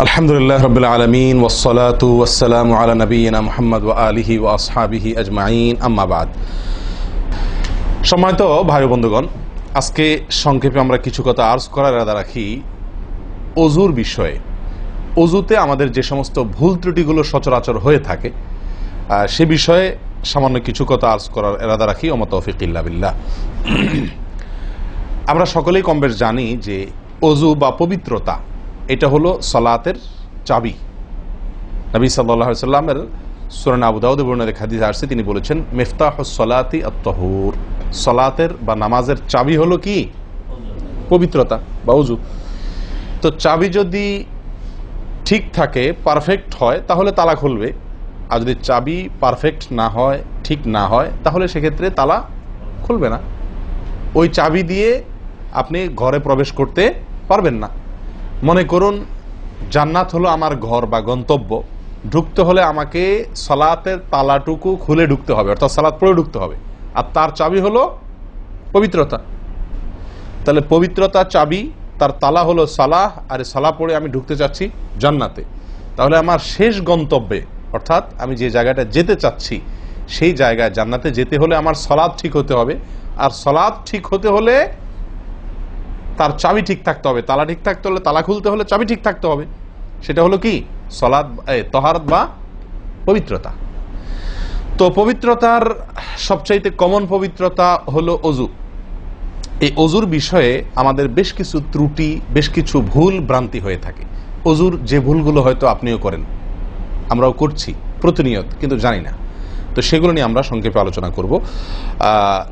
আলহামদুলিল্লাহ রাব্বিল আলামিন ওয়াসসালাতু ওয়াসসালামু আলা নাবিয়িনা মুহাম্মদ ওয়া আলিহি ওয়া আসহাবিহি আজমাইন, আম্মা বাদ। সম্মানিত ভাই ও বন্ধুগণ, আজকে সংক্ষেপে আমরা কিছু কথা আর্জ করার ইরাদা রাখি ওযুর বিষয়ে। ওযুতে আমাদের যে সমস্ত ভুল ত্রুটিগুলো সচরাচর হয়ে থাকে সে বিষয়ে সামান্য কিছু কথা আর্জ করার ইরাদা রাখি। ওয়া মা তাওফীক ইল্লা বিল্লাহ। আমরা সকলেই কমবেশ জানি যে ওযু বা পবিত্রতা এটা হলো সালাতের চাবি। নবী সাল্লাল্লাহু আলাইহি ওয়াসাল্লামের সূরা আবু দাউদে বর্ণিত হাদিসে আসছে, তিনি বলেছেন মিফতাহুস সালাতি আত-তাহুর, সালাতের বা নামাজের চাবি হলো কি? পবিত্রতা বা ওযু। তো চাবি যদি ঠিক থাকে, পারফেক্ট হয়, তাহলে তালা খুলবে। আর যদি চাবি পারফেক্ট না হয়, ঠিক না হয়, তাহলে সেক্ষেত্রে তালা খুলবে না। ওই চাবি দিয়ে আপনি ঘরে প্রবেশ করতে পারবেন না। মনে করুন জান্নাত হলো আমার ঘর বা গন্তব্য, ঢুকতে হলে আমাকে সালাতের তালাটুকু খুলে ঢুকতে হবে, অর্থাৎ সালাত পড়ে ঢুকতে হবে, আর তার চাবি হলো পবিত্রতা। তাহলে পবিত্রতা চাবি, তার তালা হলো সালাহ, আর সালাহ পড়ে আমি ঢুকতে চাচ্ছি জান্নাতে। তাহলে আমার শেষ গন্তব্যে, অর্থাৎ আমি যে জায়গাটা যেতে চাচ্ছি সেই জায়গায় জান্নাতে যেতে হলে আমার সালাত ঠিক হতে হবে, আর সালাত ঠিক হতে হলে তার চাবি ঠিক থাকতে হবে। তালা ঠিক থাকতে হলে, তালা খুলতে হলে চাবি ঠিক থাকতে হবে। সেটা হলো কি? সালাত, তাহারাত বা পবিত্রতা। তো পবিত্রতার সবচাইতে কমন পবিত্রতা হলো ওযু। এই ওযুর বিষয়ে আমাদের বেশ কিছু ত্রুটি, বেশ কিছু ভুল ভ্রান্তি হয়ে থাকে। ওযুর যে ভুলগুলো হয়তো আপনিও করেন, আমরাও করছি প্রতিনিয়ত, কিন্তু জানি না। তো সেগুলো নিয়ে আমরা সংক্ষেপে আলোচনা করব।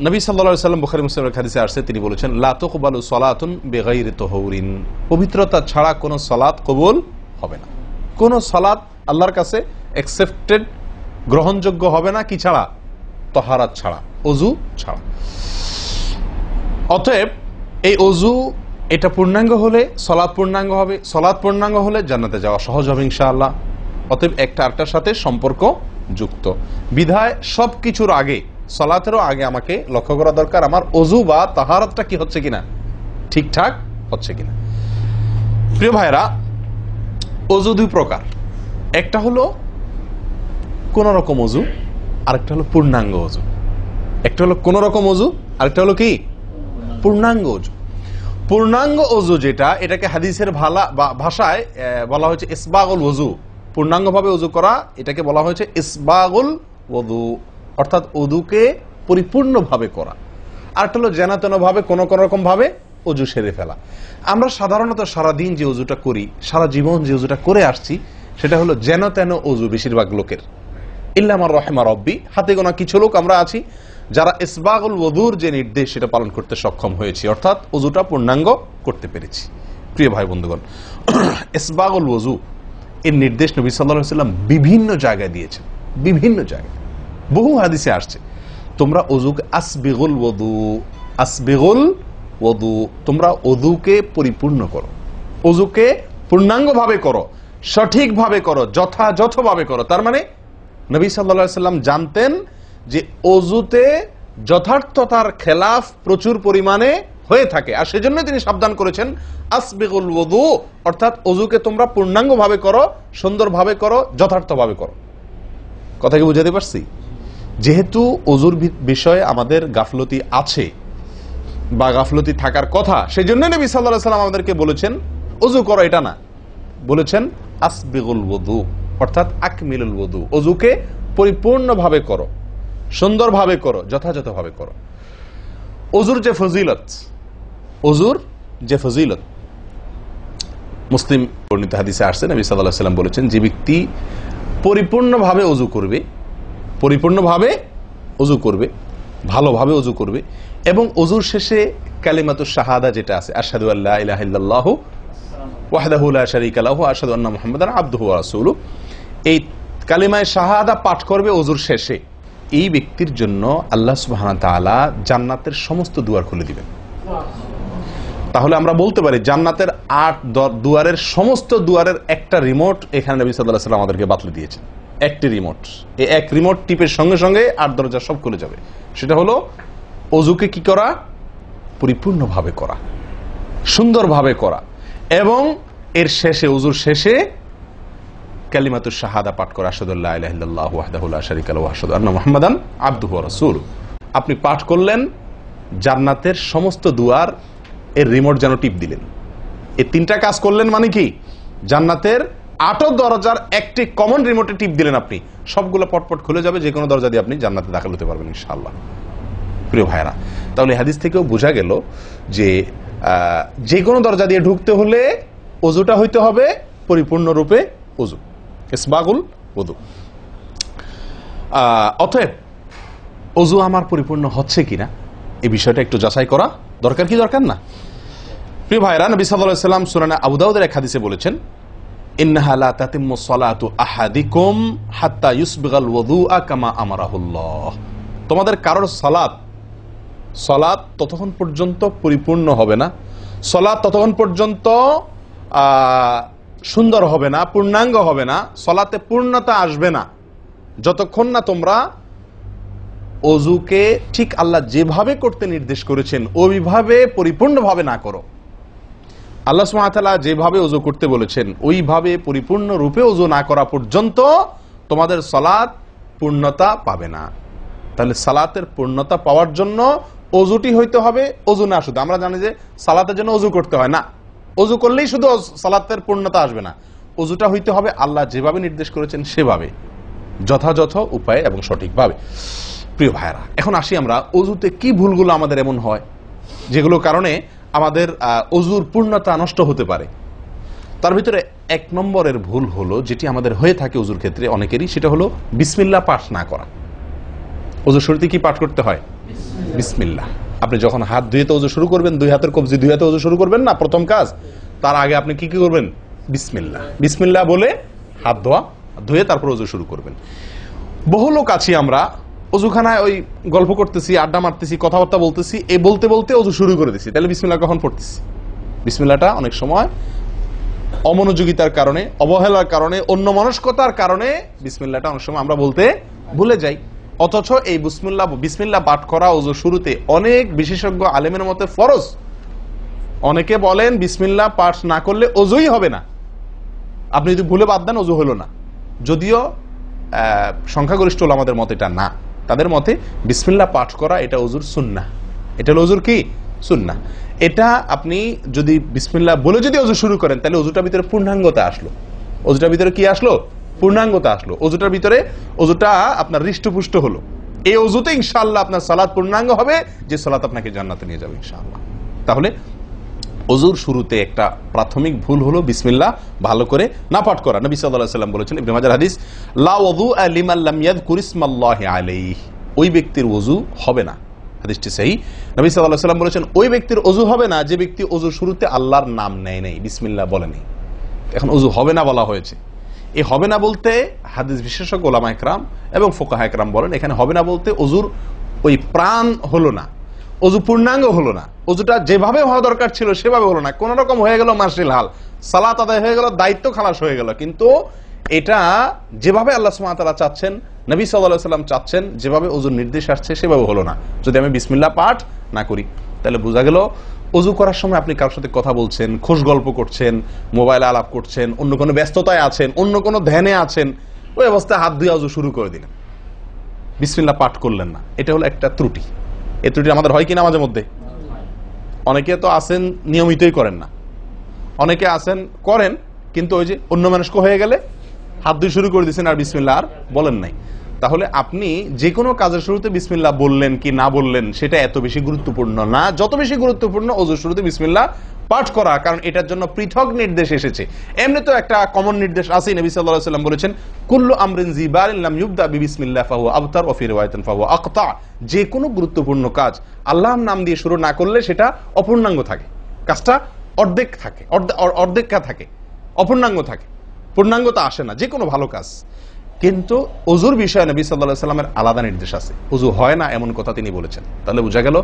নবী সাল্লাল্লাহু আলাইহি ওয়াসাল্লাম বুখারী মুসলিমের হাদিসে আসছে, তিনি বলেছেন লা তুকবালু সালাতুন বিগাইরি তাহুরিন, পবিত্রতা ছাড়া কোনো সালাত কবুল হবে না। কোনো সালাত আল্লাহর কাছে অ্যাকসেপ্টেড, গ্রহণযোগ্য হবে না। কি ছাড়া? তাহারাত ছাড়া, ওযু ছাড়া। অতএব এই ওযু এটা পূর্ণাঙ্গ হলে সালাত পূর্ণাঙ্গ হবে, সালাত পূর্ণাঙ্গ হলে জান্নাতে যাওয়া সহজ হবে ইনশাআল্লাহ। অতএব একটা আরেকটার সাথে সম্পর্ক যুক্ত বিধায় সবকিছুর আগে, সালাতেরও আগে আমাকে লক্ষ্য করা দরকার আমার ওযু বা তাহারাতটা কি হচ্ছে কিনা, ঠিকঠাক হচ্ছে কিনা। প্রিয় ভাইরা, ওযু দুই প্রকার। একটা হলো কোন রকম ওযু, আরেকটা হলো পূর্ণাঙ্গ ওযু। একটা হলো কোন রকম ওযু, আরেকটা হলো কি? পূর্ণাঙ্গ ওযু। পূর্ণাঙ্গ ওযু যেটা, এটাকে হাদিসের ভাষায় বলা হয়েছে ইসবাগুল ওযু। পূর্ণাঙ্গভাবে ওযু করা, এটাকে বলা হয়েছে ইসবাগুল ওযু, অর্থাৎ ওযুকে পরিপূর্ণভাবে করা। আরেকটা হলো যেন তেন ভাবে, কোন কোন রকম ভাবে ওযু সেরে ফেলা। আমরা সাধারণত সারাদিন যে ওযুটা করি, সারা জীবন যে ওযুটা করে আসছি, সেটা হলো যেন তেন ওযু বেশিরভাগ লোকের। ইল্লা মান রাহিমা রব্বি, হাতে গোনা কিছু লোক আমরা আছি যারা ইসবাগুল ওযুর যে নির্দেশ সেটা পালন করতে সক্ষম হয়েছি, অর্থাৎ ওযুটা পূর্ণাঙ্গ করতে পেরেছি। প্রিয় ভাই বন্ধুগণ, ইসবাগুল ওযু এর নির্দেশ নবী সাল্লাল্লাহু আলাইহি ওয়াসাল্লাম বিভিন্ন জায়গায় দিয়েছেন, বিভিন্ন জায়গায় বহু হাদিসে আসছে। তোমরা ওযুকে আসবিগুল ওযু, আসবিগুল ওযু, তোমরা ওযুকে পরিপূর্ণ করো, ওযুকে পূর্ণাঙ্গভাবে করো, সঠিকভাবে করো, যথাযথভাবে করো। তার মানে নবী সাল্লাল্লাহু আলাইহি ওয়াসাল্লাম জানতেন যে ওযুতে যথার্থতার খেলাফ প্রচুর পরিমাণে হয়ে থাকে, আর সেজন্য তিনি সাবধান করেছেন আসবিগুল ওযু, অর্থাৎ ওযুকে তোমরা পূর্ণাঙ্গভাবে করো, সুন্দরভাবে করো, যথার্থভাবে করো। কথা কি বুঝাতে পারছি? যেহেতু ওযুর বিষয়ে আমাদের গাফলতি আছে বা গাফলতি থাকার কথা, সেই জন্য নবী সাল্লাল্লাহু আলাইহি ওয়াসাল্লাম আমাদেরকে বলেছেন ওযু করো, এটা না, বলেছেন আসবিগুল ওযু, অর্থাৎ আকমিলুল ওযু, ওযুকে পরিপূর্ণভাবে করো, সুন্দরভাবে করো, যথাযথভাবে করো। ওযুর যে ফজিলত, ওযুর যে ফজিলত মুসলিম বর্ণিত হাদিসে আসছে, নবী সাল্লাল্লাহু আলাইহি ওয়াসাল্লাম বলেছেন যে ব্যক্তি পরিপূর্ণভাবে ওযু করবে, পরিপূর্ণভাবে ওযু করবে, ভালোভাবে ওযু করবে, এবং ওযুর শেষে কালিমাতুশ শাহাদা যেটা আছে, আশহাদু আল্লা ইলাহা ইল্লাল্লাহু ওয়াহদাহু লা শারীকা লাহু ওয়া আশহাদু আন্না মুহাম্মাদান আবদুহু ওয়া রাসূলুহু, এই কালিমায়ে শাহাদা পাঠ করবে ওযুর শেষে, এই ব্যক্তির জন্য আল্লাহ সুবহানাহু ওয়া তাআলা জান্নাতের সমস্ত দুয়ার খুলে দিবেন। তাহলে আমরা বলতে পারি জান্নাতের 8 দুয়ারের সমস্ত দুয়ারের একটা রিমোট এখানে নবী সাল্লাল্লাহু আলাইহি ওয়াসাল্লাম আমাদেরকে বাতলে দিয়েছেন। একটি রিমোট, এই এক রিমোট টিপের সঙ্গে সঙ্গে 8 দরজা সব খুলে যাবে। সেটা হলো ওযুকে কি করা? পরিপূর্ণভাবে করা, সুন্দরভাবে করা, এবং এর শেষে, উজুর শেষে কালিমাতুশ শাহাদা পাঠ করে, আশহাদু আল্লা ইলাহা ইল্লাল্লাহু ওয়াহদাহু লা শারীকা লাহু ওয়া আশহাদু আন্না মুহাম্মাদান আবদুহু ওয়া রাসূলুহু। আপনি পাঠ করলেন, জান্নাতের সমস্ত দুয়ার এর রিমোট যেন টিপ দিলেন। এই তিনটা কাজ করলেন মানে কি? জান্নাতের 8 দরজার একটি কমন রিমোটে টিপ দিলেন আপনি, সবগুলো পটপট খুলে যাবে, যে কোনো দরজা দিয়ে আপনি জান্নাতে দাখিল হতে পারবেন ইনশাআল্লাহ। প্রিয় ভাইরা, তাহলে হাদিস থেকেও বোঝা গেল যে যে কোনো দরজা দিয়ে ঢুকতে হলে ওযুটা হইতে হবে পরিপূর্ণরূপে ওযু, ইসবাগুল ওযু। অতএব ওযু আমার পরিপূর্ণ হচ্ছে কিনা এই বিষয়টা একটু যাচাই করা দরকার, কি দরকার না? প্রিয় ভাইরা, নবী সাল্লাল্লাহু আলাইহি ওয়াসাল্লাম সূরা আবু দাউদের এক হাদিসে বলেছেন, ইন্নাহা লা তাতিম্মু সালাতু আহাদিকুম হাত্তা ইউসবিগাল ওযুআ কামা আমারাহুল্লাহ। তোমাদের কারোর সালাত ততক্ষণ পর্যন্ত পরিপূর্ণ হবে না, সালাত ততক্ষণ পর্যন্ত সুন্দর হবে না, পূর্ণাঙ্গ হবে না, সালাতে পূর্ণতা আসবে না, যতক্ষণ না তোমরা ওযুকে ঠিক আল্লাহ যেভাবে করতে নির্দেশ করেছেন ওইভাবে পরিপূর্ণভাবে না করো। আল্লাহ সুবহানাহু ওয়া তাআলা যেভাবে ওযু করতে বলেছেন ওইভাবে পরিপূর্ণ রূপে ওযু না করা পর্যন্ত তোমাদের সালাত পূর্ণতা পাবে না। তাহলে সালাতের পূর্ণতা পাওয়ার জন্য ওযুটি হইতে হবে, ওযু না শুধু। আমরা জানি যে সালাতের জন্য ওযু করতে হয় না, ওযু করলেই শুধু সালাতের পূর্ণতা আসবে না, ওযুটা হইতে হবে আল্লাহ যেভাবে নির্দেশ করেছেন সেভাবে, যথাযথ উপায়ে এবং সঠিকভাবে। প্রিয় ভাইরা, এখন আসি আমরা ওযুতে কি ভুলগুলো আমাদের এমন হয় যেগুলো কারণে আমাদের ওযুর পূর্ণতা নষ্ট হতে পারে। তার ভিতরে 1 নম্বরের ভুল হলো, যেটি আমাদের হয়ে থাকে ওযুর ক্ষেত্রে অনেকেরই, সেটা হলো বিসমিল্লাহ পাঠ না করা। ওযুর শুরুতে কি পাঠ করতে হয়? বিসমিল্লাহ। আপনি যখন হাত ধুয়ে ওযু শুরু করবেন, 2 হাতের কবজি 2 হাতে ওযু শুরু করবেন না, প্রথম কাজ, তার আগে আপনি কি করবেন? বিসমিল্লাহ। বিসমিল্লাহ বলে হাত ধুয়ে তারপর ওযু শুরু করবেন। বহু লোক আছি আমরা ওযুখানায় ওই গল্প করতেছি, আড্ডা মারতেছি, কথাবার্তা বলতেছি, এই বলতে বলতে ওযু শুরু করে দিছি, তাহলে বিসমিল্লাহ কখন পড়তেছি? বিসমিল্লাহটা অনেক সময় অমনোযোগিতার কারণে, অবহেলার কারণে, অন্যমনস্কতার কারণে বিসমিল্লাহটা অনেক সময় আমরা বলতে ভুলে যাই। অথচ এই বিসমিল্লাহ পাঠ করা ওযু শুরুতে অনেক বিশেষজ্ঞ আলেমের মতে ফরজ। অনেকে বলেন বিসমিল্লাহ পাঠ না করলে ওযুই হবে না, আপনি যদি ভুলে বাদ দেন ওযু হলো না। যদিও সংখ্যাগরিষ্ঠ ওলামাদের মতে এটা না, তাদের মতে বিসমিল্লাহ পাঠ করা এটা ওযুর সুন্নাহ। এটা হলো ওযুর কি? সুন্নাহ। এটা আপনি যদি বিসমিল্লাহ বলে যদি ওযু শুরু করেন তাহলে ওযুটার ভিতরে পূর্ণাঙ্গতা আসলো। ওযুটার ভিতরে কি আসলো? পূর্ণাঙ্গতা আসলো। ওযুটার ভিতরে ওযুটা আপনার হৃষ্টপুষ্ট হলো। এই ওযুতে ইনশাআল্লাহ আপনার সালাত পূর্ণাঙ্গ হবে, যে সালাত আপনাকে জান্নাতে নিয়ে যাবে ইনশাআল্লাহ। তাহলে ওযুর শুরুতে একটা প্রাথমিক ভুল হলো বিসমিল্লাহ ভালো করে না পাঠ করা। নবী সাল্লাল্লাহু আলাইহি ওয়াসাল্লাম বলেছেন, ইবনে মাজাহ হাদিস, লা ওযুআ লিমান লাম ইয়াযকুর ইসমাল্লাহি আলাইহি। ওই ব্যক্তির ওযু হবে না, হাদিসটি সহিহ। নবী সাল্লাল্লাহু আলাইহি ওয়াসাল্লাম বলেছেন, ওই ব্যক্তির ওযু হবে না যে ব্যক্তি ওযুর শুরুতে আল্লাহর নাম নেয় নাই, বিসমিল্লাহ বলেনি। এখন ওযু হবে না বলা হয়েছে। এই হবে না বলতে হাদিস বিশেষজ্ঞ ওলামা ইকরাম এবং ফুকাহা ইকরাম বলেন, এখানে হবে না বলতে ওযুর ওই প্রাণ হলো না, ওযু পূর্ণাঙ্গ হলো না, ওযুটা যেভাবে হওয়া দরকার ছিল সেভাবে হলো না। কোন রকম হয়ে গেল মার্শাল হাল, সালাত আদায় হয়ে গেল, দায়িত্ব খালাস হয়ে গেল, কিন্তু এটা যেভাবে আল্লাহ সুবহানাহু ওয়া তাআলা চাচ্ছেন, নবী সাল্লাল্লাহু আলাইহি ওয়াসাল্লাম চাচ্ছেন, যেভাবে ওযুর নির্দেশ আসছে সেভাবে হলো না। যদি আমি বিসমিল্লাহ পাঠ না করি, তাহলে বোঝা গেল ওযু করার সময় আপনি কারোর সাথে কথা বলছেন, খোশ গল্প করছেন, মোবাইলে আলাপ করছেন, অন্য কোনো ব্যস্ততায় আছেন, অন্য কোনো ধ্যানে আছেন, ওই অবস্থায় হাত ধুয়ে ওযু শুরু করে দিলেন, বিসমিল্লাহ পাঠ করলেন না। এটা হলো একটা ত্রুটি। এই ত্রুটি আমাদের হয় কিনা মাঝে মধ্যে? অনেকে তো আছেন নিয়মিতই করেন না, অনেকে আছেন করেন কিন্তু ওই যে অন্য মানুষ হয়ে গেলে হাত ধুয়ে শুরু করে দিয়েছেন আর বিসমিল্লাহ আর বলেন নাই। তাহলে আপনি যে কোনো কাজের শুরুতে বিসমিল্লাহ বললেন কি না বললেন সেটা এত বেশি গুরুত্বপূর্ণ না, যত বেশি গুরুত্বপূর্ণ ওযুর শুরুতে বিসমিল্লাহ পাঠ করা, কারণ এটার জন্য পৃথক নির্দেশ এসেছে। এমনি তো একটা কমন নির্দেশ আছে, নবী সাল্লাল্লাহু আলাইহি ওয়াসাল্লাম বলেছেন, কুল্লু আমরিন জিবারিন লাম ইউবদা বিবিসমিল্লাহ ফাহুয়া আবতার ওয়া ফি রিওয়ায়াতিন ফাহুয়া আকতা। যে কোনো গুরুত্বপূর্ণ কাজ আল্লাহর নাম দিয়ে শুরু না করলে সেটা অপূর্ণাঙ্গ থাকে, কাজটা অর্ধেক থাকে, অর্ধেকা থাকে, অপূর্ণাঙ্গ থাকে, পূর্ণাঙ্গতা আসে না যে কোনো ভালো কাজ। কিন্তু ওযুর বিষয়ে নবী সাল্লাল্লাহু আলাইহি ওয়াসাল্লামের আলাদা নির্দেশ আছে, ওযু হয় না এমন কথা তিনি বলেছেন। তাহলে বোঝা গেল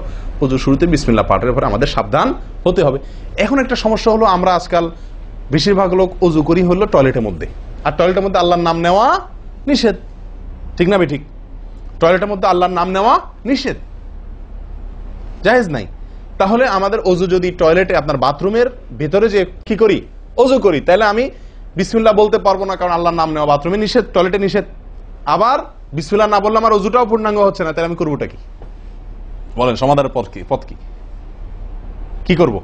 ওযুর শুরুতে বিসমিল্লাহ পাঠের পরে আমাদের সাবধান হতে হবে। এখন একটা সমস্যা হলো, আমরা আজকাল বেশিরভাগ লোক ওযু করি হলো টয়লেটের মধ্যে, আর টয়লেটের মধ্যে আল্লাহর নাম নেওয়া নিষেধ, ঠিক না ঠিক? টয়লেটের মধ্যে আল্লাহর নাম নেওয়া নিষেধ, জায়েজ নাই। তাহলে আমাদের ওযু যদি টয়লেটে আপনার বাথরুমের ভেতরে যে কি করি অজু করি, তাহলে আমি বিসমিল্লাহ বলতে পারবো না, কারণ আল্লাহর নাম নেওয়া বাথরুমে নিষেধ, টয়লেটে নিষেধ। আবার বিসমিল্লাহ না বললে আমার অজুটাও পূর্ণাঙ্গ হচ্ছে না, তাহলে আমি করবোটা কি? বলেন, সমাধানের পথ কি? কি করব?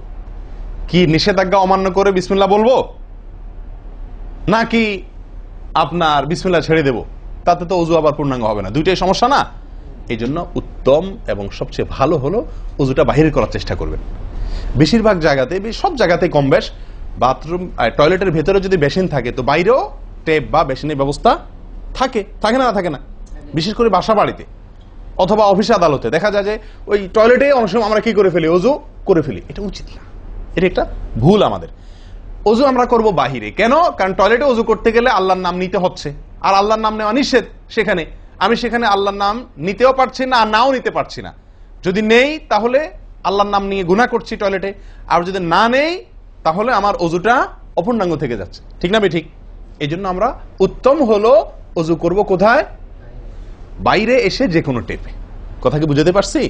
কি নিষেধাজ্ঞা অমান্য করে বিসমিল্লাহ বলবো, নাকি আপনার বিসমিল্লাহ ছেড়ে দেব? তাতে তো অজু আবার পূর্ণাঙ্গ হবে না, দুইটাই সমস্যা না? এই জন্য উত্তম এবং সবচেয়ে ভালো হলো অজুটা বাহির করার চেষ্টা করবেন। বেশিরভাগ জায়গাতে, সব জায়গাতে কম বেশ, বাথরুম টয়লেটের ভেতরে যদি বেসিন থাকে তো বাইরেও টেপ বা বেসিনের ব্যবস্থা থাকে, থাকে না থাকে না? বিশেষ করে বাসা বাড়িতে অথবা অফিস আদালতে দেখা যায় যে ওই টয়লেটে অনেক সময় আমরা কি করে ফেলি, অজু করে ফেলি। এটা উচিত না, এটা একটা ভুল আমাদের। অজু আমরা করব বাহিরে। কেন? কারণ টয়লেটে অজু করতে গেলে আল্লাহর নাম নিতে হচ্ছে, আর আল্লাহর নাম নেওয়া নিষেধ। সেখানে আমি আল্লাহর নাম নিতেও পারছি না, আর নাও নিতে পারছি না। যদি নেই তাহলে আল্লাহর নাম নিয়ে গুনাহ করছি টয়লেটে, আর যদি না নেই তাহলে আমার অজুটা অপূর্ণাঙ্গ থেকে যাচ্ছে। ঠিক না ঠিক? এই জন্য আমরা উত্তম হলো অজু করব কোথায়? বাইরে এসে যে কোনো টেপে। কথা কি বুঝাতে পারছি?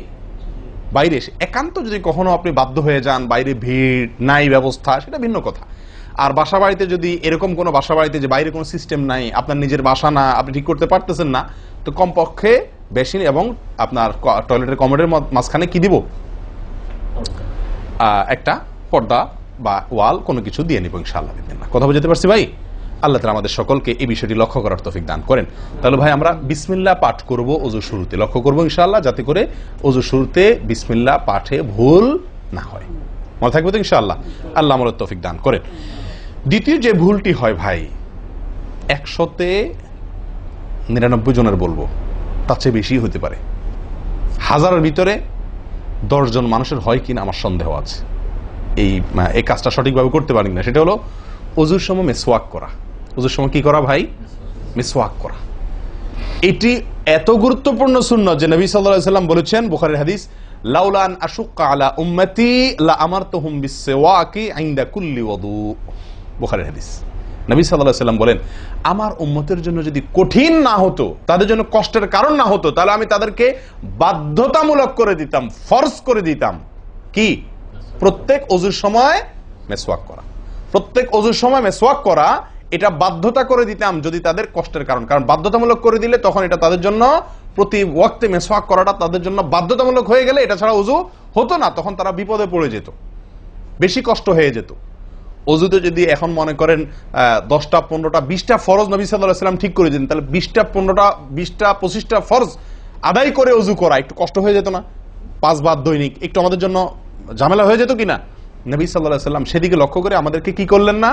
বাইরে এসে একান্ত যদি কখনো আপনি বাধ্য হয়ে যান, বাইরে ভিড় নাই, ব্যবস্থা, সেটা ভিন্ন কথা। আর বাসা বাড়িতে যদি এরকম কোনো বাসা বাড়িতে যে বাইরে কোনো সিস্টেম নাই, আপনার নিজের বাসা না, আপনি ঠিক করতে পারতেছেন না, তো কমপক্ষে বেসিন এবং আপনার টয়লেটের কমোডের মাঝখানে কি দিব? একটা পর্দা বা ওয়াল কোনো কিছু দিয়ে নিব ইনশাআল্লাহ। কথা বুঝতে পারছি ভাই? আল্লাহ তাআলা আমাদের সকলকে এই বিষয়টি লক্ষ্য করার তৌফিক দান করেন। তাহলে ভাই আমরা বিসমিল্লাহ পাঠ করব অজু শুরুতে, লক্ষ্য করব ইনশাআল্লাহ, যাতে করে অজু শুরুতে বিসমিল্লাহ পাঠে ভুল না হয়। মনে থাকবে তো ইনশাআল্লাহ? আল্লাহ আমাদের তৌফিক দান করেন। দ্বিতীয় যে ভুলটি হয় ভাই, 100-99 জনের বলবো, তার চেয়ে বেশি হতে পারে, হাজারের ভিতরে 10 জন মানুষের হয় কিনা আমার সন্দেহ আছে এই কাজটা সঠিকভাবে করতে পারি না। সেটা হলো অজুর সময় মিসওয়াক করা। অজুর সময় কি করা ভাই? মিসওয়াক করা। এটি এত গুরুত্বপূর্ণ সুন্নাত যে নবী সাল্লাল্লাহু আলাইহি ওয়াসাল্লাম বলেছেন, বুখারীর হাদিস, লাউলা আন আশুক্কা আলা উম্মতি লা আমারতুহুম বিসওয়াকি ইনদা কুল্লি ওযু। বুখারীর হাদিস। নবী সাল্লাল্লাহু আলাইহি ওয়াসাল্লাম বলেন, আমার উম্মতের জন্য যদি কঠিন না হতো, তাদের জন্য কষ্টের কারণ না হতো, তাহলে আমি তাদেরকে বাধ্যতামূলক করে দিতাম, ফরজ করে দিতাম কি? প্রত্যেক অজুর সময় মিসওয়াক করা। প্রত্যেক অজুর সময় মিসওয়াক করা, এটা বাধ্যতা করে দিতাম যদি তাদের কষ্টের কারণ। কারণ বাধ্যতামূলক করে দিলে তখন এটা তাদের জন্য, প্রতি ওয়াক্তে মিসওয়াক করাটা তাদের জন্য বাধ্যতামূলক হয়ে গেলে এটা ছাড়া অজু হতো না, তখন তারা বিপদে পড়ে যেত, বেশি কষ্ট হয়ে যেত। অজুতে যদি এখন মনে করেন 10টা 15টা 20টা ফরজ নবী সাল্লাল্লাহু আলাইহি ওয়াসাল্লাম ঠিক করে দিন, তাহলে 20টা 15টা 20টা 25টা ফরজ আদায় করে অজু করা একটু কষ্ট হয়ে যেত না? 5 বার দৈনিক একটু আমাদের জন্য ঝামেলা হয়ে যেত কিনা? নবী সাল্লাল্লাহু আলাইহি ওয়াসাল্লাম সেদিকে লক্ষ্য করে আমাদেরকে কি করলেন না?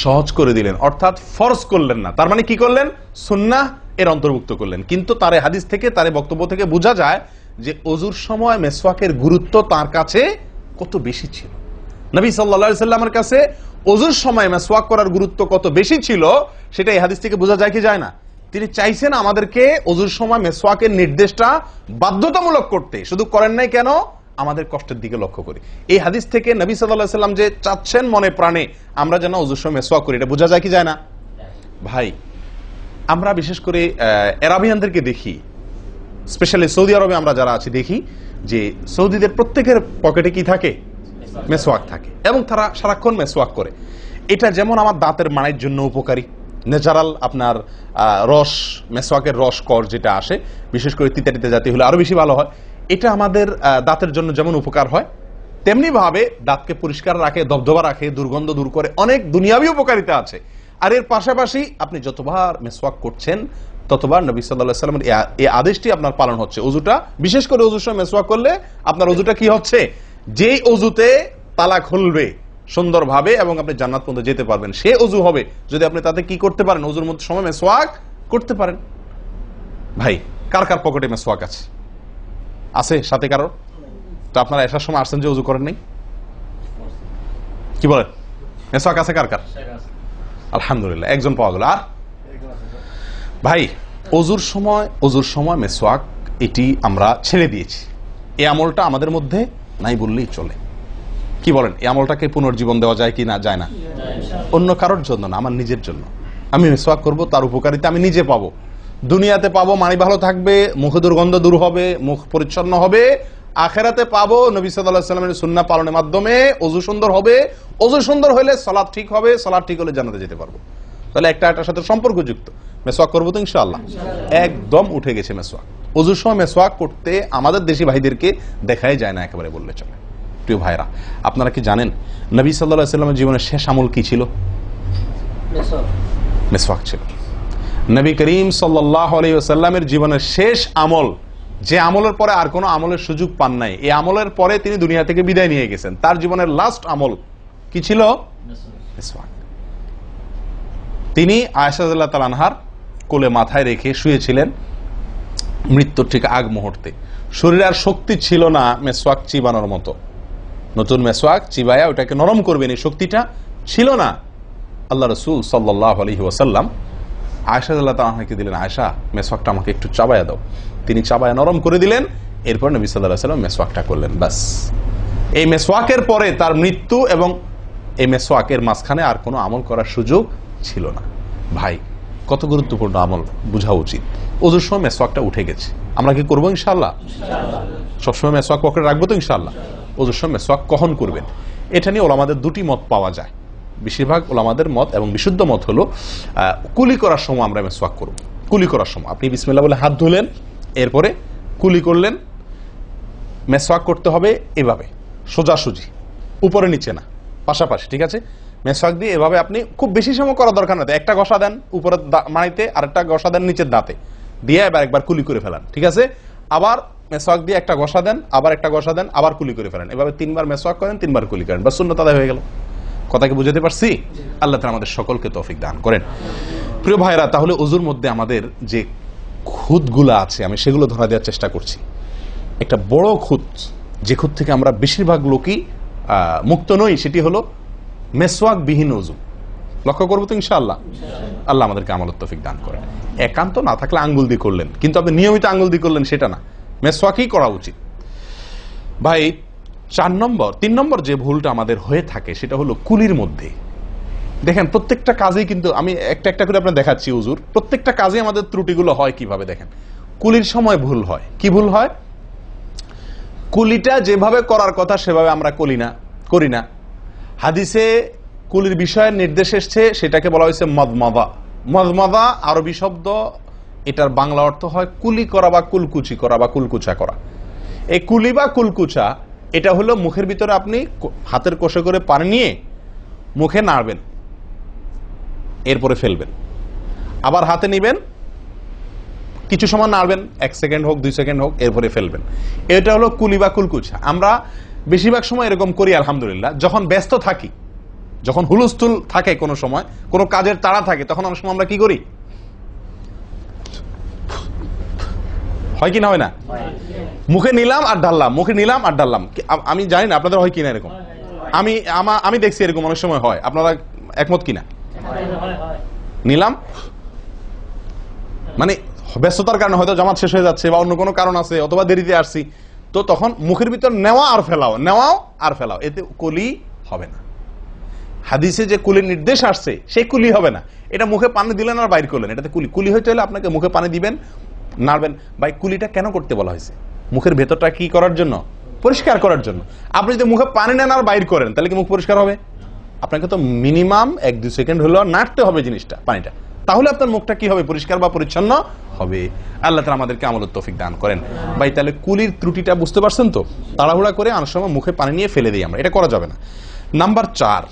সহজ করে দিলেন, অর্থাৎ ফরজ করলেন না। তার মানে কি করলেন? সুন্নাহ এর অন্তর্ভুক্ত করলেন। কিন্তু তার হাদিস থেকে, তার বক্তব্য থেকে বোঝা যায় যে অজুর সময় মিসওয়াকের গুরুত্ব তার কাছে কত বেশি ছিল। নবী সাল্লাল্লাহু আলাইহি ওয়াসাল্লামের কাছে ওযুর সময় মিসওয়াক করার গুরুত্ব কত বেশি ছিল, সেটা এই হাদিস থেকে বোঝা যায় কি যায় না? তিনি চাইছেন আমাদেরকে ওযুর সময় মিসওয়াকের নির্দেশটা বাধ্যতামূলক করতে। শুধু করেন নাই কেন? আমাদের কষ্টের দিকে লক্ষ্য করি। এই হাদিস থেকে নবী সাল্লাল্লাহু আলাইহি ওয়াসাল্লাম যে চাচ্ছেন মনে প্রাণে আমরা যেন ওযুর সময় মিসওয়াক করি, এটা বোঝা যায় কি যায় না? ভাই, আমরা বিশেষ করে আরবিয়ানদেরকে দেখি, স্পেশালি সৌদি আরবে আমরা যারা আছি দেখি যে সৌদিদের প্রত্যেকের পকেটে কি থাকে? মিসওয়াক থাকে, এবং তারা সারাক্ষণ মিসওয়াক করে। এটা যেমন আমার দাঁতের মাড়ির জন্য উপকারী, ন্যাচারাল আপনার রস, মিসওয়াকের রস কর যেটা আসে, বিশেষ করে তিতা জাতীয় হলে আরো বেশি ভালো হয়। এটা আমাদের দাঁতের জন্য যেমন উপকার হয়, তেমনি ভাবে দাঁতকে পরিষ্কার রাখে, দবদবা রাখে, দুর্গন্ধ দূর করে, অনেক দুনিয়াবী উপকারিতা আছে। আর এর পাশাপাশি আপনি যতবার মিসওয়াক করছেন ততবার নবী সাল্লাল্লাহু আলাইহি ওয়াসাল্লামের এই আদেশটি আপনার পালন হচ্ছে। ওযুটা, বিশেষ করে ওযুর সময় মিসওয়াক করলে আপনার ওযুটা কি হচ্ছে? যেই ওযুতে তালা খুলবে সুন্দরভাবে এবং আপনি জান্নাত পর্যন্ত যেতে পারবেন, সে ওযু হবে যদি আপনি তাতে কি করতে পারেন? ওযুর মধ্যে সময় মিসওয়াক করতে পারেন। ভাই, কার কার পকেটে মিসওয়াক আছে? আছে সাথে কারো? তো আপনারা আসার সময় আসছেন যে ওযু করেন নাই? কি বলেন? মিসওয়াক আছে কার কার? আলহামদুলিল্লাহ, একজন পাওয়া গেল। আর ভাই, ওযুর সময় মিসওয়াক, এটি আমরা ছেড়ে দিয়েছি। এই আমলটা আমাদের মধ্যে নাই বললেই চলে। কি বলেন? এই আমলটাকে পুনর্জীবন দেওয়া যায় কি না? যায় না? অন্য কারোর জন্য না, আমার নিজের জন্য। আমি মিসওয়াক করব, তার উপকারিতা আমি নিজে পাবো, দুনিয়াতে পাবো, মানি ভালো থাকবে, মুখে দুর্গন্ধ দূর হবে, মুখ পরিচ্ছন্ন হবে, আখেরাতে পাবো নবী সাল্লাল্লাহু আলাইহি ওয়াসাল্লামের সুন্নাহ পালনের মাধ্যমে। ওযু সুন্দর হবে, ওযু সুন্দর হলে সালাত ঠিক হবে, সালাত ঠিক হলে জান্নাতে যেতে পারবো। তাহলে একটা একটার সাথে সম্পর্কযুক্ত। মেসওয়াক করবো তো ইনশাআল্লাহ? একদম উঠে গেছে মেসওয়াক। ওযুর সময় মেসওয়াক করতে আমাদের দেশি ভাইদেরকে দেখাই যায় না একেবারে বললে চলে। প্রিয় ভাইরা, আপনারা কি জানেন নবী সাল্লাল্লাহু আলাইহি ওয়াসাল্লামের জীবনের শেষ আমল কি ছিল? মেসওয়াক ছিল। নবী করিম সাল্লাল্লাহু আলাইহি ওয়াসাল্লামের জীবনের শেষ আমল, যে আমলের পরে আর কোনো আমলের সুযোগ পান নাই, এই আমলের পরে তিনি দুনিয়া থেকে বিদায় নিয়ে গেছেন। তার জীবনের লাস্ট আমল কি ছিল? মেসওয়াক। তিনি আয়েশা রাদিয়াল্লাহু তাআলা আনহার কোলে মাথায় রেখে শুয়েছিলেন মৃত্যুর ঠিক আগ মুহূর্তে। শরীরে আর শক্তি ছিল না মেসওয়াক চিবানোর মতো। নতুন মেসওয়াক চিবায়া ওটাকে নরম করবেন, এই শক্তিটা ছিল না। আল্লাহ রাসূল সাল্লাল্লাহু আলাইহি ওয়াসাল্লাম আয়েশা রাদিয়াল্লাহু তাআলা আনহাকে দিলেন, আয়েশা মেসওয়াকটা আমাকে একটু চাবায়া দাও। তিনি চাবায়া নরম করে দিলেন। এরপর নবী সাল্লাল্লাহু আলাইহি ওয়াসাল্লাম মেসওয়াকটা করলেন। বাস, এই মেসওয়াকের পরে তার মৃত্যু এবং এই মেসওয়াকের মাঝখানে আর কোনো আমল করার সুযোগ ছিল না। ভাই, কত গুরুত্বপূর্ণ আমল বোঝা উচিত। ওযুর সময় মেসওয়াকটা উঠে গেছে, আমরা কি করবো ইনশাআল্লাহ? সবসময় মেসওয়াক পকেটে রাখবো তো ইনশাআল্লাহ? ওযুর সময় মেসওয়াক কখন করবেন, এটা নিয়ে ওলামাদের দুটি মত পাওয়া যায়। বেশিরভাগ ওলামাদের মত এবং বিশুদ্ধ মত হলো কুলি করার সময় আমরা মেসওয়াক করব। কুলি করার সময় আপনি বিসমিল্লাহ বলে হাত ধুলেন, এরপরে কুলি করলেন। মেসওয়াক করতে হবে এভাবে, সোজাসুজি, উপরে নিচে না, পাশাপাশি, ঠিক আছে? মেসওয়াক দিয়ে এভাবে আপনি খুব বেশি সময় করা দরকার না, একটা ঘষা দেন উপরে মাড়িতে, আরেকটা ঘষা দেন নিচের দাঁতে, দিয়ে এবার একবার কুলি করে ফেলান, ঠিক আছে? আবার মেসওয়াক দিয়ে একটা ঘষা দেন, আবার একটা ঘষা দেন, আবার কুলি করে ফেলেন। এভাবে 3 বার মেসওয়াক করেন, 3 বার কুলি করেন, বাস সুন্নাত আদায় হয়ে গেল। কথাকে বুঝাতে পারছি? আল্লাহ তাআলা আমাদের সকলকে তৌফিক দান করেন। প্রিয় ভাইরা, তাহলে ওযুর মধ্যে আমাদের যে খুঁতগুলো আছে আমি সেগুলো ধরা দেওয়ার চেষ্টা করছি। একটা বড় খুঁত, যে খুঁত থেকে আমরা বেশিরভাগ লোকই মুক্ত নই, সেটি হলো মেসওয়াক বিহীন ওযু। লক্ষ্য করবো তো ইনশাআল্লাহ? আল্লাহ আমাদেরকে আমলের তৌফিক দান করেন। একান্ত না থাকলে আঙ্গুল দিয়ে করলেন, কিন্তু আপনি নিয়মিত আঙ্গুল দিয়ে করলেন সেটা না, মেসওয়াকই করা উচিত। ভাই, 3 নম্বর যে ভুলটা আমাদের হয়ে থাকে সেটা হলো কুলির মধ্যে। দেখেন, প্রত্যেকটা কাজেই কিন্তু আমি একটা একটা করে আপনার দেখাচ্ছি ওযুর, প্রত্যেকটা কাজে আমাদের ত্রুটিগুলো হয় কিভাবে দেখেন। কুলির সময় ভুল হয়। কি ভুল হয়? কুলিটা যেভাবে করার কথা সেভাবে আমরা করি না। হাদিসে কুলির বিষয়ে নির্দেশ এসেছে, সেটাকে বলা হয়েছে মদমাদা। মদমাদা আরবি শব্দ, এটার বাংলা অর্থ হয় কুলি করা বা কুলকুচি করা বা কুলকুচা করা। এই কুলি বা কুলকুচা এটা হলো মুখের ভিতরে আপনি হাতের কষে করে পানি নিয়ে মুখে নাড়বেন, এরপরে ফেলবেন, আবার হাতে নিবেন, কিছু সময় নাড়বেন, 1 সেকেন্ড হোক 2 সেকেন্ড হোক, এরপরে ফেলবেন। এটা হলো কুলি বা কুলকুচা। আমরা বেশিরভাগ সময় এরকম করি আলহামদুলিল্লাহ। যখন ব্যস্ত থাকি, যখন হুলস্থুল থাকে, কোনো সময় কোনো কাজের তাড়া থাকে, তখন অনেক সময় আমরা কি করি? হয় কি না হয় না? মুখে নিলাম আর ঢাললাম, মুখে নিলাম আর ঢাললাম। আমি জানি না আপনাদের হয় কিনা এরকম। আমি দেখছি এরকম অনেক সময় হয়। আপনারা একমত কিনা? নিলাম মানে ব্যস্ততার কারণে, হয়তো জামাত শেষ হয়ে যাচ্ছে বা অন্য কোনো কারণ আছে, অথবা দেরিতে আসছি, তো তখন মুখের ভিতর নেওয়া আর ফেলাও, নেওয়াও আর ফেলাও, এতে কুলি হবে না। হাদিসে যে কুলির নির্দেশ আসছে সেই কুলি হবে না। এটা মুখে পানি দিলেন আর বাইর করলেন, এটাতে কুলি হইতে হলে আপনাকে মুখে পানি দিবেন, নাড়বেন। ভাই, কুলিটা কেন করতে বলা হয়েছে? মুখের ভেতরটা কি করার জন্য? পরিষ্কার করার জন্য। আপনি যদি মুখে পানি নেন আর বাইর করেন, তাহলে কি মুখ পরিষ্কার হবে? আপনাকে তো মিনিমাম 1-2 সেকেন্ড হলেও নাড়তে হবে জিনিসটা, পানিটা, তাহলে আপনার মুখটা কি হবে? পরিষ্কার বা পরিচ্ছন্ন হবে। আল্লাহ তাআলা আমাদেরকে আমলের তৌফিক দান করেন। ভাই, তাহলে কুলির ত্রুটিটা বুঝতে পারছেন তো? তাড়াহুড়া করে অনেক সময় মুখে পানি নিয়ে ফেলে দিই আমরা, এটা করা যাবে না। নাম্বার 4,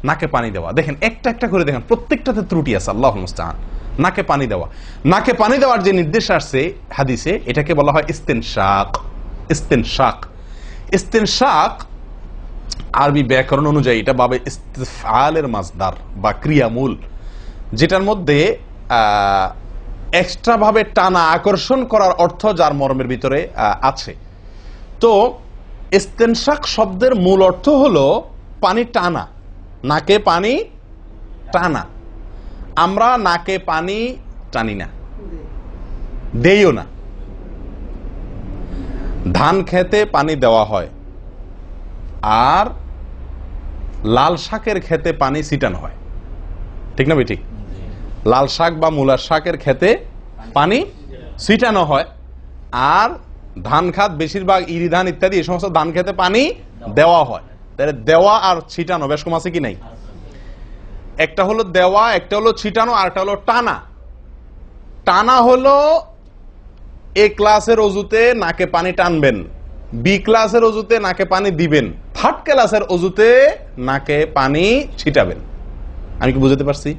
নাকে পানি দেওয়া। দেখেন, একটা একটা করে দেখেন, প্রত্যেকটাতে ত্রুটি আছে। আল্লাহুল মুস্তাআন। নাকে পানি দেওয়া, নাকে পানি দেওয়ার যে নির্দেশ আসছে হাদিসে, এটাকে বলা হয় ইস্তেনশাক। ইস্তেনশাক, ইস্তেনশাক আরবি ব্যাকরণ অনুযায়ী এটা বাবে ইস্তিফআলের মাসদার বা ক্রিয়ামূল, যেটার মধ্যে এক্সট্রা ভাবে টানা, আকর্ষণ করার অর্থ যার মর্মের ভিতরে আছে। তো ইস্তেনশাক শব্দের মূল অর্থ হলো পানি টানা, নাকে পানি টানা। আমরা নাকে পানি টানি না, দেইও না। ধান খেতে পানি দেওয়া হয়, আর লাল শাকের খেতে পানি ছিটানো হয়, ঠিক না? ঠিক। লাল শাক বা মূলার শাকের খেতে পানি ছিটানো হয়, আর ধান খাত বেশিরভাগ ইরি ধান ইত্যাদি এই সমস্ত ধান খেতে পানি দেওয়া হয়। তাহলে দেওয়া আর ছিটানো বেশ কম আছে কি নাই? একটা হলো দেওয়া, একটা হলো ছিটানো, আর একটা হলো টানা। টানা হলো এ ক্লাসের অজুতে নাকে পানি টানবেন, বি ক্লাসের অজুতে নাকে পানি দিবেন, থার্ড ক্লাসের অজুতে নাকে পানি ছিটাবেন। আমি কি বুঝাতে পারছি?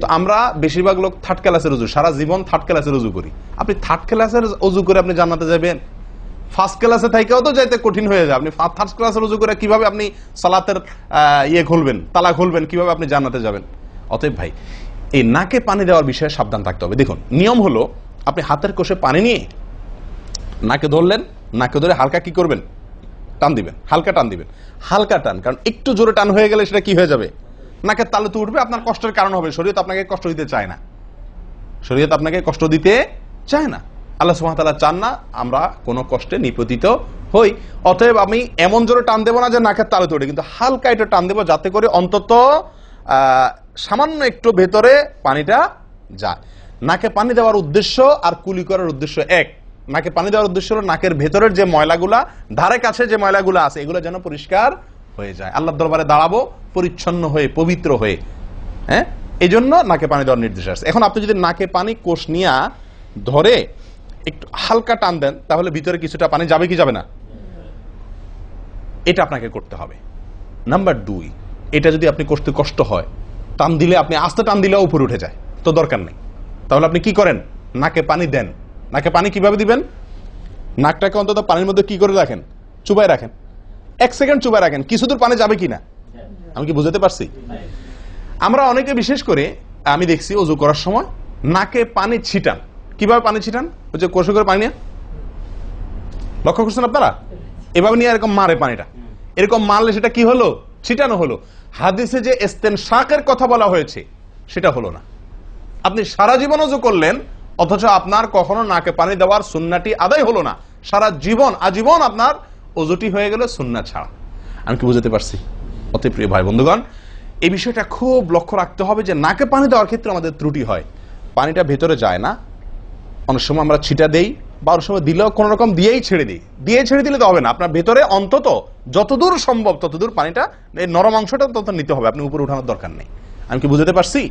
তো আমরা বেশিরভাগ লোক থার্ড ক্লাসের অজু, সারা জীবন থার্ড ক্লাসের অজু করি। আপনি থার্ড ক্লাসের অজু করে আপনি জান্নাতে যাবেন? ফার্স্ট ক্লাসে থাকেও তো যাইতে কঠিন হয়ে যায়। আপনি থার্ড ক্লাসের অজু করে কিভাবে আপনি সালাতের ইয়ে খুলবেন, তালা খুলবেন, কিভাবে আপনি জান্নাতে যাবেন? অতএব ভাই, এই নাকে পানি দেওয়ার বিষয়ে সাবধান থাকতে হবে। দেখুন, নিয়ম হলো আপনি হাতের কোষে পানি নিয়ে নাকে ধরলেন, নাকে ধরে হালকা কি করবেন? টান দিবেন, হালকা টান দিবেন, হালকা টান। কারণ একটু জোরে টান হয়ে গেলে সেটা কি হয়ে যাবে? নাকের তালু তো উঠবে, আপনার কষ্টের কারণ হবে। শরীয়ত আপনাকে কষ্ট দিতে চায় না, শরীয়ত আপনাকে কষ্ট দিতে চায় না। আল্লাহ সুবহানাহু ওয়া তাআলা চান না আমরা কোনো কষ্টে নিপতিত হই। অতএব আমি এমন জোরে টান দেবো না যে নাকের তালু উঠে, কিন্তু হালকা একটু টান দেবো যাতে করে অন্তত সামান্য একটু ভেতরে পানিটা যায়। নাকে পানি দেওয়ার উদ্দেশ্য আর কুলি করার উদ্দেশ্য এক। নাকে পানি দেওয়ার উদ্দেশ্য হলো নাকের ভেতরের যে ময়লাগুলা, ধারে কাছে যে ময়লাগুলো আছে, এগুলো যেন পরিষ্কার হয়ে যায়। আল্লাহর দরবারে দাঁড়াবো পরিচ্ছন্ন হয়ে, পবিত্র হয়ে। হ্যাঁ, এই জন্য নাকে পানি দেওয়ার নির্দেশ আছে। এখন আপনি যদি নাকে পানি কোষ নিয়ে ধরে একটু হালকা টান দেন, তাহলে ভিতরে কিছুটা পানি যাবে কি যাবে না? এটা আপনাকে করতে হবে। নাম্বার 2, এটা যদি আপনি করতে কষ্ট হয়, টান দিলে, আপনি আস্তে টান দিলেও উপরে উঠে যায়, তো দরকার নেই। তাহলে আপনি কি করেন? নাকে পানি দেন। নাকে পানি কিভাবে দিবেন? নাকটাকে অন্তত পানির মধ্যে কি করে রাখেন? চুবাই রাখেন, 1 সেকেন্ড চুবাই রাখেন, কিছু দূর পানি যাবে কিনা। আমি কি বুঝাতে পারছি? আমরা অনেকে বিশেষ করে আমি দেখছি ওযু করার সময় নাকে পানি ছিটান। কিভাবে পানি ছিটান? ওই যে কষে করে পানি নিয়ে, লক্ষ্য করছেন আপনারা? এভাবে নিয়ে এরকম মারে পানিটা, এরকম মারলে সেটা কি হলো? ছিটানো হলো। হাদিসে যে ইস্তেনশাকের কথা বলা হয়েছে সেটা হলো না। আপনি সারা জীবন ওযু করলেন, অথচ আপনার কখনো নাকে পানি দেওয়ার সুন্নাহটি আদায় হলো না। সারা জীবন, আজীবন আপনার ওযুটি হয়ে গেল সুন্নাহ ছাড়া। আমি কি বুঝাতে পারছি? অতি প্রিয় ভাই বন্ধুগণ, এই বিষয়টা খুব লক্ষ্য রাখতে হবে যে নাকে পানি দেওয়ার ক্ষেত্রে আমাদের ত্রুটি হয়, পানিটা ভেতরে যায় না। অনেক সময় আমরা ছিটা দেই, বা অনেক সময় দিলেও কোন রকম দিয়েই ছেড়ে দিই। দিয়ে ছেড়ে দিলে তো হবে না, আপনার ভেতরে অন্তত যতদূর সম্ভব ততদূর পানিটা, এই নরম অংশটা তত নিতে হবে, আপনি উপরে উঠানোর দরকার নেই। আমি কি বুঝাতে পারছি?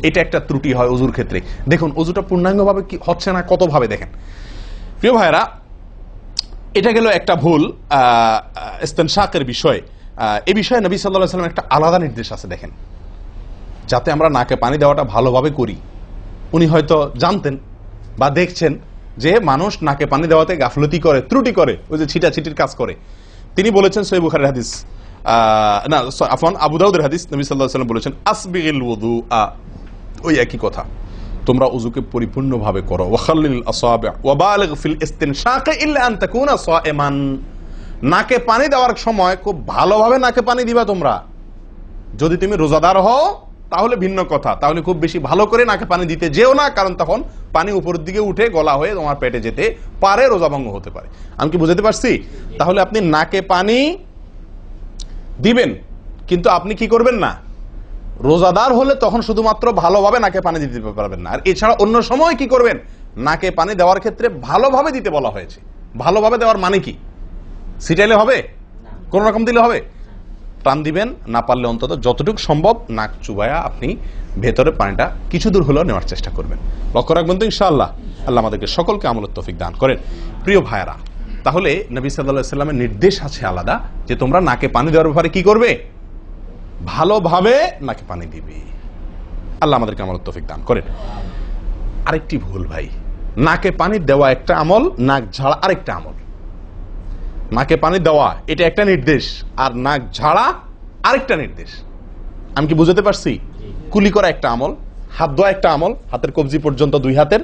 এটা একটা ত্রুটি হয় ওযুর ক্ষেত্রে। দেখুন ওযুটা পূর্ণাঙ্গভাবে কি হচ্ছে না, কত ভাবে দেখেন। প্রিয় ভাইরা, এটা গেল একটা ভুল ইস্তেনশাকের বিষয়। এই বিষয়ে নবী সাল্লাল্লাহু আলাইহি ওয়াসাল্লাম একটা আলাদা নির্দেশ আছে দেখেন, যাতে আমরা নাকে পানি দেওয়াটা ভালোভাবে করি। উনি হয়তো জানতেন বা দেখছেন যে মানুষ নাকে পানি দেওয়াতে গাফলতি করে, ত্রুটি করে, ওই যে ছিটাছিটির কাজ করে। তিনি বলেছেন সহিহ বুখারীর হাদিস, না আফওয়ান আবু দাউদের হাদিস, নবী সাল্লাল্লাহু আলাইহি ওয়াসাল্লাম বলেছেন আসবিগিল ওযুআ, ওই একই কথা, তোমরা ওযুকে পরিপূর্ণভাবে করো। ওয়াখাল্লিল আসাবি' ওয়া বালিগ ফিল ইস্তিনশাক ইল্লা আন তাকুনা সাইমান। নাকে পানি দেওয়ার সময় খুব ভালোভাবে নাকে পানি দিবা তোমরা। যদি তুমি রোজাদার হও তাহলে ভিন্ন কথা, তাহলে খুব বেশি ভালো করে নাকে পানি দিতে যেও না, কারণ তখন পানি উপরের দিকে উঠে গলা হয়ে তোমার পেটে যেতে পারে, রোজা ভঙ্গ হতে পারে। আমি কি বুঝাতে পারছি? তাহলে আপনি নাকে পানি দিবেন, কিন্তু আপনি কি করবেন না, রোজাদার হলে তখন শুধুমাত্র ভালোভাবে নাকে পানি দিতে পারবেন না। আর এছাড়া অন্য সময় কি করবেন? নাকে পানি দেওয়ার ক্ষেত্রে ভালোভাবে দিতে বলা হয়েছে। ভালোভাবে দেওয়ার মানে কি? ছিটাইলে হবে? কোন রকম দিলে হবে? টান দিবেন, না পারলে অন্তত যতটুকু সম্ভব নাক চুবায়া আপনি ভেতরে পানিটা কিছু দূর হলেও নেওয়ার চেষ্টা করবেন। লক্ষ্য রাখবেন তো ইনশাআল্লাহ। আল্লাহ আমাদেরকে সকলকে আমলের তৌফিক দান করেন। প্রিয় ভাইয়েরা, তাহলে নবী সাল্লাল্লাহু আলাইহি ওয়াসাল্লামের নির্দেশ আছে আলাদা, যে তোমরা নাকে পানি দেওয়ার ব্যাপারে কি করবে? ভালোভাবে নাকে পানি দিবে। আল্লাহ আমাদেরকে আমলের তৌফিক দান করেন। আরেকটি ভুল ভাই, নাকে পানি দেওয়া একটা আমল, নাক ঝাড়া আরেকটা আমল। নাকে পানি দেওয়া এটা একটা নির্দেশ, আর নাক ঝাড়া আরেকটা নির্দেশ। আমি কি বুঝাতে পারছি? কুলি করা একটা আমল, হাত ধোয়া একটা আমল, হাতের কবজি পর্যন্ত 2 হাতের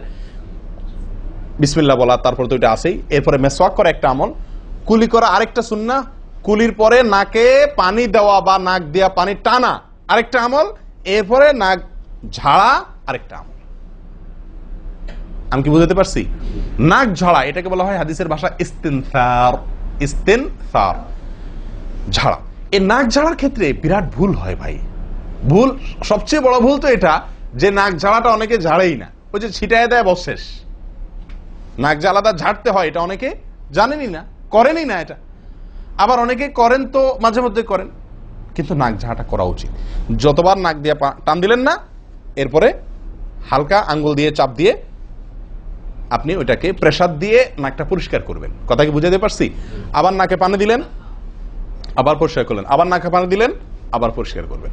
বিসমিল্লাহ বলা, তারপর তো এটা আছেই। এরপরে মেসওয়াক করা একটা আমল, কুলি করা আরেকটা সুন্নাহ, কুলির পরে নাকে পানি দেওয়া বা নাক দিয়া পানি টানা আরেকটা আমল, এরপরে নাক ঝাড়া আরেকটা আমল। আমি কি বুঝাতে পারছি? নাক ঝাড়া এটাকে বলা হয় হাদিসের ভাষা ইস্তিনসার। ইস্তিনসার, ঝাড়া। এই নাক ঝাড়ার ক্ষেত্রে বিরাট ভুল হয় ভাই। ভুল, সবচেয়ে বড় ভুল তো এটা যে নাক ঝাড়াটা অনেকে ঝাড়েই না, ওই যে ছিটায় দেয় বশেষ। নাক ঝাড়াটা ঝাড়তে হয় এটা অনেকে জানেনই না, করেনই না এটা। আবার অনেকে করেন তো মাঝে মধ্যে করেন, কিন্তু নাক ঝাড়াটা করা উচিত। যতবার নাক দিয়ে টান দিলেন না, এরপরে হালকা আঙ্গুল দিয়ে চাপ দিয়ে আপনি ওইটাকে প্রেসার দিয়ে নাকটা পরিষ্কার করবেন। কথা কি বুঝাতে পারছি? আবার নাকে পানি দিলেন, আবার পরিষ্কার করলেন, আবার নাকে পানি দিলেন, আবার পরিষ্কার করবেন।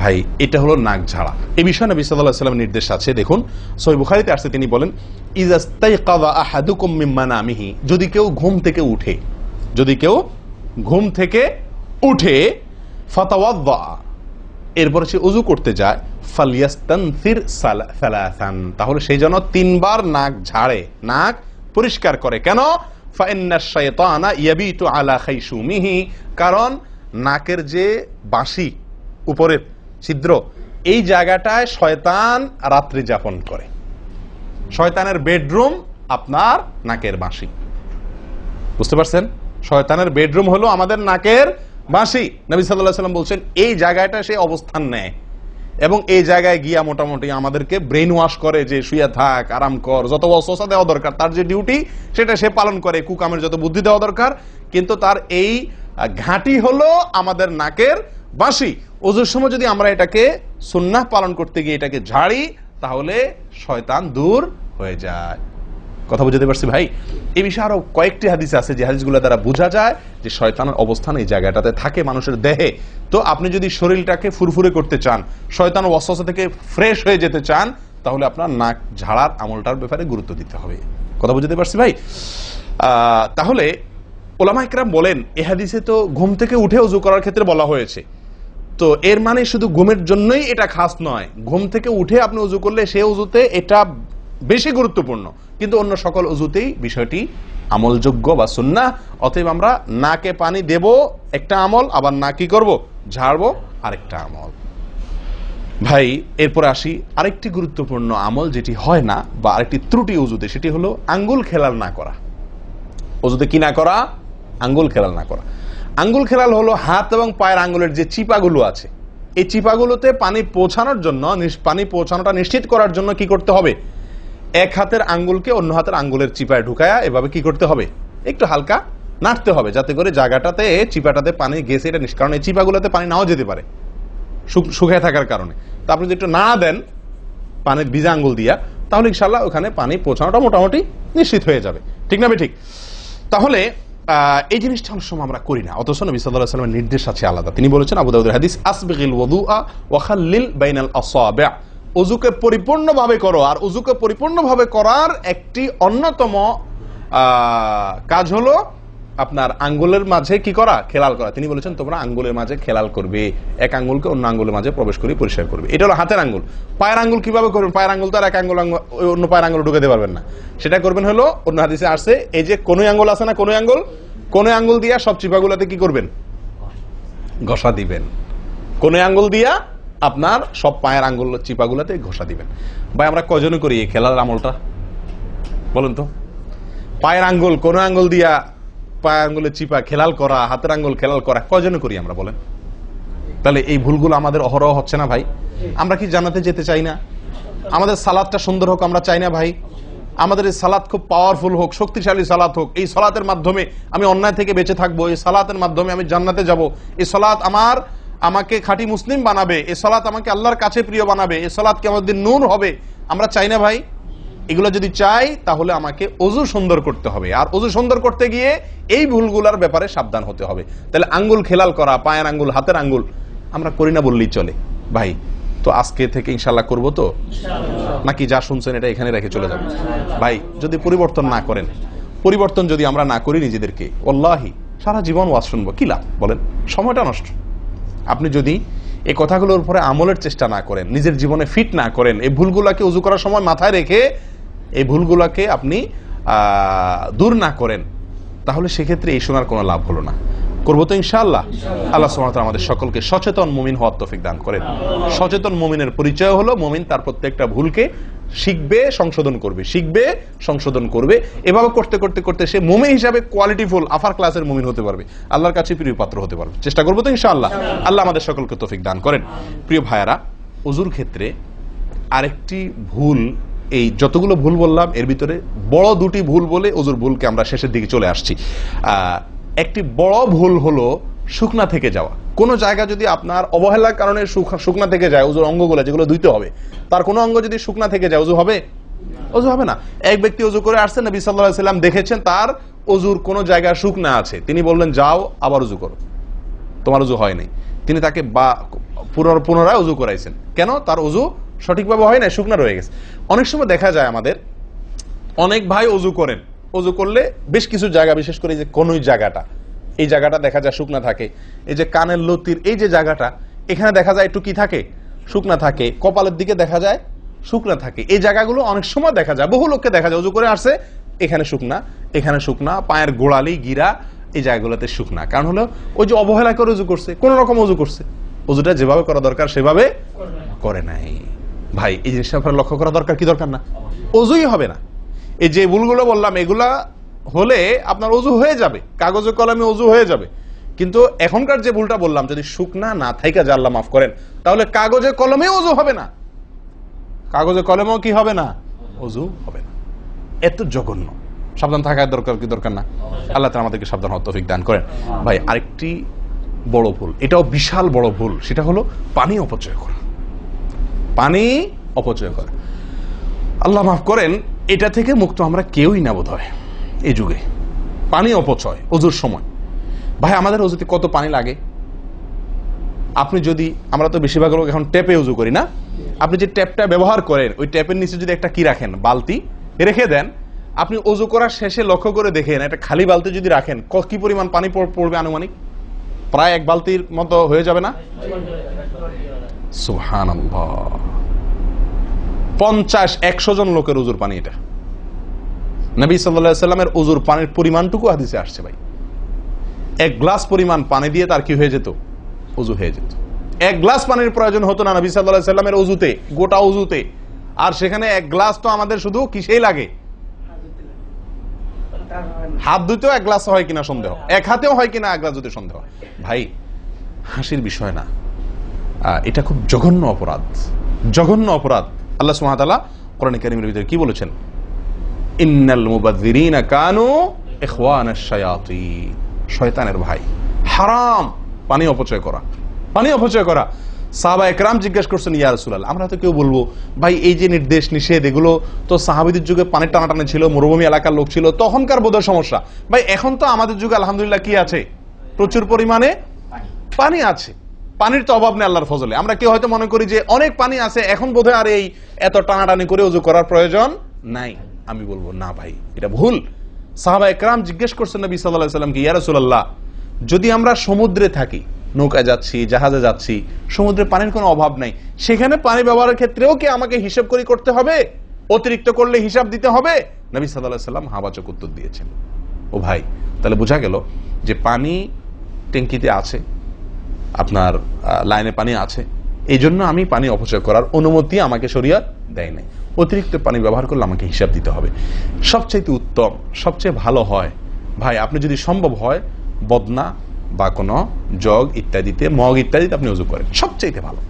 ভাই এটা হলো নাক ঝাড়া। এই বিষয়ে নবী সাল্লাল্লাহু আলাইহি ওয়াসাল্লামের নির্দেশ আছে। দেখুন সহিহ বুখারীতে আসছে, তিনি বলেন ইযাস্তাইকাযা আহাদুকুম মিন মানামিহি, যদি কেউ ঘুম থেকে উঠে, যদি কেউ ঘুম থেকে উঠে ফাতাওয়াদ্দা, এরপরে সে ওযু করতে যায়, ফালইয়াস্তানসির সালাসান, তাহলে সেই জন্য 3 বার নাক ঝাড়ে, নাক পরিষ্কার করে। কেন? ফাইন্নাশ শাইতানা ইয়াবিতু আলা খাইশুমিহি, কারণ নাকের যে বাঁশি উপরের ছিদ্র, এই জায়গাটায় শয়তান রাত্রি যাপন করে। শয়তানের বেডরুম আপনার নাকের বাঁশি, বুঝতে পারছেন? শয়তানের বেডরুম হলো আমাদের নাকের বাঁশি। নবী সাল্লাল্লাহু আলাইহি ওয়াসাল্লাম বলছেন এই জায়গাটা সে অবস্থান নেয় এবং এই জায়গায় গিয়া মোটামুটি আমাদেরকে ব্রেন ওয়াশ করে যে শুয়ে থাক, আরাম কর, যত ওয়াসওয়াসা দেওয়া দরকার, তার যে ডিউটি সেটা সে পালন করে, কুকামের যত বুদ্ধি দেওয়া দরকার, কিন্তু তার এই ঘাঁটি হলো আমাদের নাকের বাঁশি। ওযুর সময় যদি আমরা এটাকে সুন্নাহ পালন করতে গিয়ে এটাকে ঝাড়ি, তাহলে শয়তান দূর হয়ে যায়। কথা বুঝতে পারছি ভাই? এই বিষয়ে আরো কয়েকটি হাদিস আছে যে হাদিসগুলো দ্বারা বোঝা যায় যে শয়তানের অবস্থান এই জায়গাটাতে থাকে মানুষের দেহে। তো আপনি যদি শরীরটাকে ফুরফুরে করতে চান, শয়তান ওয়াসওয়াসা থেকে ফ্রেশ হয়ে যেতে চান, তাহলে আপনার নাক ঝাড়ার আমলটার ব্যাপারে গুরুত্ব দিতে হবে। কথা বুঝতে পারছি ভাই? তাহলে উলামায়ে কেরাম বলেন এই হাদিসে তো ঘুম থেকে উঠে ওযু করার ক্ষেত্রে বলা হয়েছে, তো এর মানে শুধু ঘুমের জন্যই এটা খাস নয়, ঘুম থেকে উঠে আপনি ওযু করলে সে ওযুতে এটা বেশি গুরুত্বপূর্ণ, কিন্তু অন্য সকল ওযুতেই বিষয়টি আমলযোগ্য বা সুন্নাহ। অতএব আমরা নাকে পানি দেব একটা আমল, আবার না কি করব, ঝাড়বো আরেকটা আমল। ভাই এরপরে আসি আরেকটি গুরুত্বপূর্ণ আমল যেটি হয় না, বা আরেকটি ত্রুটি ওযুতে, সেটি হলো আঙ্গুল খেলাল না করা। ওযুতে কি না করা? আঙ্গুল খেলাল না করা। আঙ্গুল খেলাল হলো হাত এবং পায়ের আঙ্গুলের যে চিপাগুলো আছে, এই চিপাগুলোতে পানি পৌঁছানোর জন্য, পানি পৌঁছানোটা নিশ্চিত করার জন্য কি করতে হবে? এক হাতের আঙ্গুলকে অন্য হাতের আঙ্গুলের চিপায় ঢুকায়া এভাবে কি করতে হবে? একটু হালকা নাড়তে হবে, যাতে করে জায়গাটাতে চিপাটাতে পানি গেছে এটা কারণ এই চিপাগুলোতে পানি নাও যেতে পারে শুকিয়ে থাকার কারণে। তা আপনি যদি একটু নাড়া দেন পানির ভিজা আঙ্গুল দিয়া, তাহলে ইনশাআল্লাহ ওখানে পানি পৌঁছানোটা মোটামুটি নিশ্চিত হয়ে যাবে। ঠিক না? ঠিক। তাহলে এই জিনিসটা অনেক সময় আমরা করি না, অথচ নবী সাল্লাল্লাহু আলাইহি ওয়াসাল্লামের নির্দেশ আছে আলাদা। তিনি বলেছেন, আবু দাউদের হাদিস, আসবিগিল ওযুআ ওয়া খাল্লিল বাইনাল আসাবি', ওযুকে পরিপূর্ণভাবে করো। আর ওযুকে পরিপূর্ণভাবে করার একটি অন্যতম কাজ হলো আপনার আঙ্গুলের মাঝে কি করা? খেলাল করা। তিনি বলেছেন তোমরা আঙ্গুলের মাঝে খেলাল করবে, এক আঙ্গুলকে অন্য আঙ্গুলের মাঝে প্রবেশ করে পরিষ্কার করবে। এটা হলো হাতের আঙ্গুল। পায়ের আঙ্গুল কিভাবে করবেন? পায়ের আঙ্গুল তো আর এক আঙ্গুল অন্য পায়ের আঙ্গুল ঢুকাতে পারবেন না। সেটা করবেন হলো, অন্য হাদিসে আসছে, এই যে কোনোই আঙ্গুল আছে না, কোনোই আঙ্গুল দিয়া সব চিপাগুলোতে কি করবেন? ঘষা দিবেন। কোনোই আঙ্গুল দিয়া আপনার সব পায়ের আঙ্গুল চিপাগুলোতে ঘষা দিবেন। ভাই আমরা কজনে করি এই খেলার আমলটা বলেন তো? পায়ের আঙ্গুল, কোন আঙ্গুল দিয়া পায়ের আঙ্গুলের চিপা খেলাল করা, হাতের আঙ্গুল খেলাল করা, কজনে করি আমরা বলেন? তাহলে এই ভুলগুলো আমাদের অহরহ হচ্ছে না ভাই? আমরা কি জান্নাতে যেতে চাই না? আমাদের সালাতটা সুন্দর হোক আমরা চাই না ভাই? আমাদের এই সালাত খুব পাওয়ারফুল হোক, শক্তিশালী সালাত হোক, এই সালাতের মাধ্যমে আমি অন্যায় থেকে বেঁচে থাকবো, এই সালাতের মাধ্যমে আমি জান্নাতে যাব, এই সালাত আমাকে খাঁটি মুসলিম বানাবে, এই সালাত আমাকে আল্লাহর কাছে প্রিয় বানাবে, এই সালাত কি আমাদের নূর হবে, আমরা চাই না ভাই? এগুলো যদি চাই তাহলে আমাকে ওযু সুন্দর করতে হবে, আর ওযু সুন্দর করতে গিয়ে এই ভুলগুলোর ব্যাপারে সাবধান হতে হবে। তাহলে আঙ্গুল খেলাল করা, পায়ের আঙ্গুল, হাতের আঙ্গুল আমরা করি না বললেই চলে ভাই। তো আজকে থেকে ইনশাআল্লাহ করবো তো, নাকি যা শুনছেন এটা এখানে রেখে চলে যাবে? ভাই যদি পরিবর্তন না করেন, পরিবর্তন যদি আমরা না করি নিজেদেরকে, ওয়াল্লাহি সারা জীবন ওয়াজ শুনবো, কি লাভ বলেন? সময়টা নষ্ট। আপনি যদি এই কথাগুলোর উপরে আমলের চেষ্টা না করেন, নিজের জীবনে ফিট না করেন, এই ভুলগুলাকে ওযু করার সময় মাথায় রেখে এই ভুলগুলাকে আপনি দূর না করেন, তাহলে সেক্ষেত্রে এই শোনার কোনো লাভ হলো না। করবো তো ইনশাআল্লাহ। আল্লাহ সুবহানাহু ওয়া তাআলা আমাদের সকলকে সচেতন মুমিন হওয়ার তৌফিক দান করেন। সচেতন মুমিনের পরিচয় হলো মুমিন তার প্রত্যেকটা ভুলকে শিখবে, সংশোধন করবে, শিখবে, সংশোধন করবে। এভাবে করতে করতে করতে সে মুমিন হিসাবে কোয়ালিটিফুল আফার ক্লাসের মুমিন হতে পারবে, আল্লাহর কাছে প্রিয় পাত্র হতে পারবে। চেষ্টা করবো তো ইনশাআল্লাহ। আল্লাহ আমাদের সকলকে তৌফিক দান করেন। প্রিয় ভাইয়ারা, ওযুর ক্ষেত্রে আরেকটি ভুল এই যতগুলো ভুল বললাম এর ভিতরে বড় দুটি ভুল বলে ওজুর ভুলকে আমরা শেষের দিকে চলে আসছি। একটি বড় ভুল হলো শুকনা থেকে যাওয়া। কোন জায়গা যদি আপনার অবহেলার কারণে শুকনা থেকে যায়, ওজুর অঙ্গগুলো যেগুলো ধুইতে হবে, তার কোনো অঙ্গ যদি শুকনা থেকে যায়, ওজু হবে? ওজু হবে না। এক ব্যক্তি ওজু করে আসছেন, নবী সাল্লাল্লাহু আলাইহি ওয়াসাল্লাম দেখেছেন তার ওজুর কোন জায়গা শুকনা আছে, তিনি বললেন যাও আবার ওজু করো, তোমার ওজু হয় নাই। তিনি তাকে পুনরায় ওজু করাইছেন। কেন? তার ওজু সঠিকভাবে হয় না, শুকনা রয়ে গেছে। অনেক সময় দেখা যায় আমাদের অনেক ভাই ওজু করেন, ওজু করলে বেশ কিছু জায়গা, বিশেষ করে যে কোন জায়গাটা, এই জায়গাটা দেখা যায় শুকনা থাকে। এই যে কানের লতির এই যে জায়গাটা, এখানে দেখা যায় একটু কি থাকে, শুকনা থাকে। কপালের দিকে দেখা যায় শুকনা থাকে। এই জায়গাগুলো অনেক সময় দেখা যায়, বহু লোককে দেখা যায় ওজু করে আসছে, এখানে শুকনা, এখানে শুকনা, পায়ের গোড়ালি গিরা এই জায়গাগুলোতে শুকনা। কারণ হলো ওই যে অবহেলা করে ওজু করছে, কোন রকম ওজু করছে, ওজুটা যেভাবে করা দরকার সেভাবে করে নাই। ভাই এই জিনিসটা আপনার লক্ষ্য করা দরকার, কি দরকার না? ওজুই হবে না। এই যে ভুলগুলো বললাম এগুলা হলে আপনার ওজু হয়ে যাবে, কাগজে কলমে ওজু হয়ে যাবে। কিন্তু এখনকার যে ভুলটা বললাম, যদি শুকনা না থাইকা যে আল্লাহ মাফ করেন, তাহলে কাগজে কলমে ওজু হবে না, কাগজে কলমেও কি হবে না, ওজু হবে না। এত জঘন্য, সাবধান থাকার দরকার, কি দরকার না? আল্লাহ তাআলা আমাদেরকে সাবধান হওয়ার তৌফিক দান করেন। ভাই আরেকটি বড় ভুল, এটাও বিশাল বড় ভুল, সেটা হলো পানি অপচয় করা। পানি অপচয় করা, আল্লাহ মাফ করেন, এটা থেকে মুক্ত আমরা কেউই না বোধ হয় এই যুগে। পানি অপচয় ওজুর সময়। ভাই আমাদের ওজুতে কত পানি লাগে? আপনি যদি, আমরা তো বেশিরভাগ লোক এখন ট্যাপে ওজু করি না, আপনি যে ট্যাপটা ব্যবহার করেন ওই ট্যাপের নিচে যদি একটা কি রাখেন, বালতি রেখে দেন, আপনি ওজু করার শেষে লক্ষ্য করে দেখেন একটা খালি বালতি যদি রাখেন, কি পরিমাণ পানি পড়বে আনুমানিক? প্রায় এক বালতির মতো হয়ে যাবে না? সুবহানাল্লাহ, 50-100 জন লোকের ওজুর পানি এটা। নবী সাল্লাল্লাহু আলাইহি ওয়াসাল্লামের ওজুর পানির পরিমাণটুকু হাদিসে আসছে। ভাই এক গ্লাস পরিমাণ পানি দিয়ে তার কি হয়ে যেত, ওজু হয়ে যেত। এক গ্লাস পানির প্রয়োজন হতো না নবী সাল্লাল্লাহু আলাইহি ওয়াসাল্লামের ওজুতে, গোটা ওজুতে। আর সেখানে এক গ্লাস তো আমাদের শুধু কিসেই লাগে, হাত ধুতেও এক গ্লাস হয় কিনা সন্দেহ, এক হাতেও হয় কিনা এক গ্লাস ধুতে সন্দেহ। ভাই হাসির বিষয় না, এটা খুব জঘন্য অপরাধ, জঘন্য অপরাধ। আল্লাহ সুবহানাহু ওয়া তাআলা কোরআন কারীমের ভিতরে কি বলেছেন? ইন্নাল মুবাযযিরিনা কানু ইখওয়ানাশ শায়াতিন, শয়তানের ভাই। হারাম পানি অপচয় করা, পানি অপচয় করা। সাহাবা একরাম জিজ্ঞেস করছেন, ইয়া রাসূলুল্লাহ, আমরা তো কেউ বলবো ভাই এই যে নির্দেশ নিষেধ এগুলো তো সাহাবীদের যুগে পানির টানাটানি ছিল, মরুভূমি এলাকার লোক ছিল, তখনকার বোধহয় সমস্যা। ভাই এখন তো আমাদের যুগে আলহামদুলিল্লাহ কি আছে, প্রচুর পরিমাণে পানি আছে, পানির তো অভাব নেই আল্লাহর ফজলে। আমরা কেউ হয়তো মনে করি যে অনেক পানি আছে, এখন বোধহয় আর এই এত টানাটানি করে ওযু করার প্রয়োজন নাই। আমি বলবো না ভাই, এটা ভুল। সাহাবা একরাম জিজ্ঞেস করছেন নবী সাল্লাল্লাহু আলাইহি ওয়াসাল্লামকে, ইয়া রাসূলুল্লাহ, যদি আমরা সমুদ্রে থাকি, নৌকায় যাচ্ছি, জাহাজে যাচ্ছি, সমুদ্রে পানির কোনো অভাব নাই, সেখানে পানি ব্যবহারের ক্ষেত্রেও কি আমাকে হিসাব করে করতে হবে? অতিরিক্ত করলে হিসাব দিতে হবে? নবী সাল্লাল্লাহু আলাইহি ওয়াসাল্লাম হাবাচক উত্তর দিয়েছেন। ও ভাই, তাহলে বোঝা গেল যে পানি ট্যাঙ্কিতে আছে, আপনার লাইনে পানি আছে, এই জন্য আমি পানি অপচয় করার অনুমতি আমাকে শরীয়ত দেয় নাই। অতিরিক্ত পানি ব্যবহার করলে আমাকে হিসাব দিতে হবে। সবচেয়ে উত্তম, সবচেয়ে ভালো হয় ভাই, আপনি যদি সম্ভব হয় বদনা বা কোনো জগ ইত্যাদিতে, মগ ইত্যাদিতে আপনি ওযু করেন, সবচেয়ে ভালো।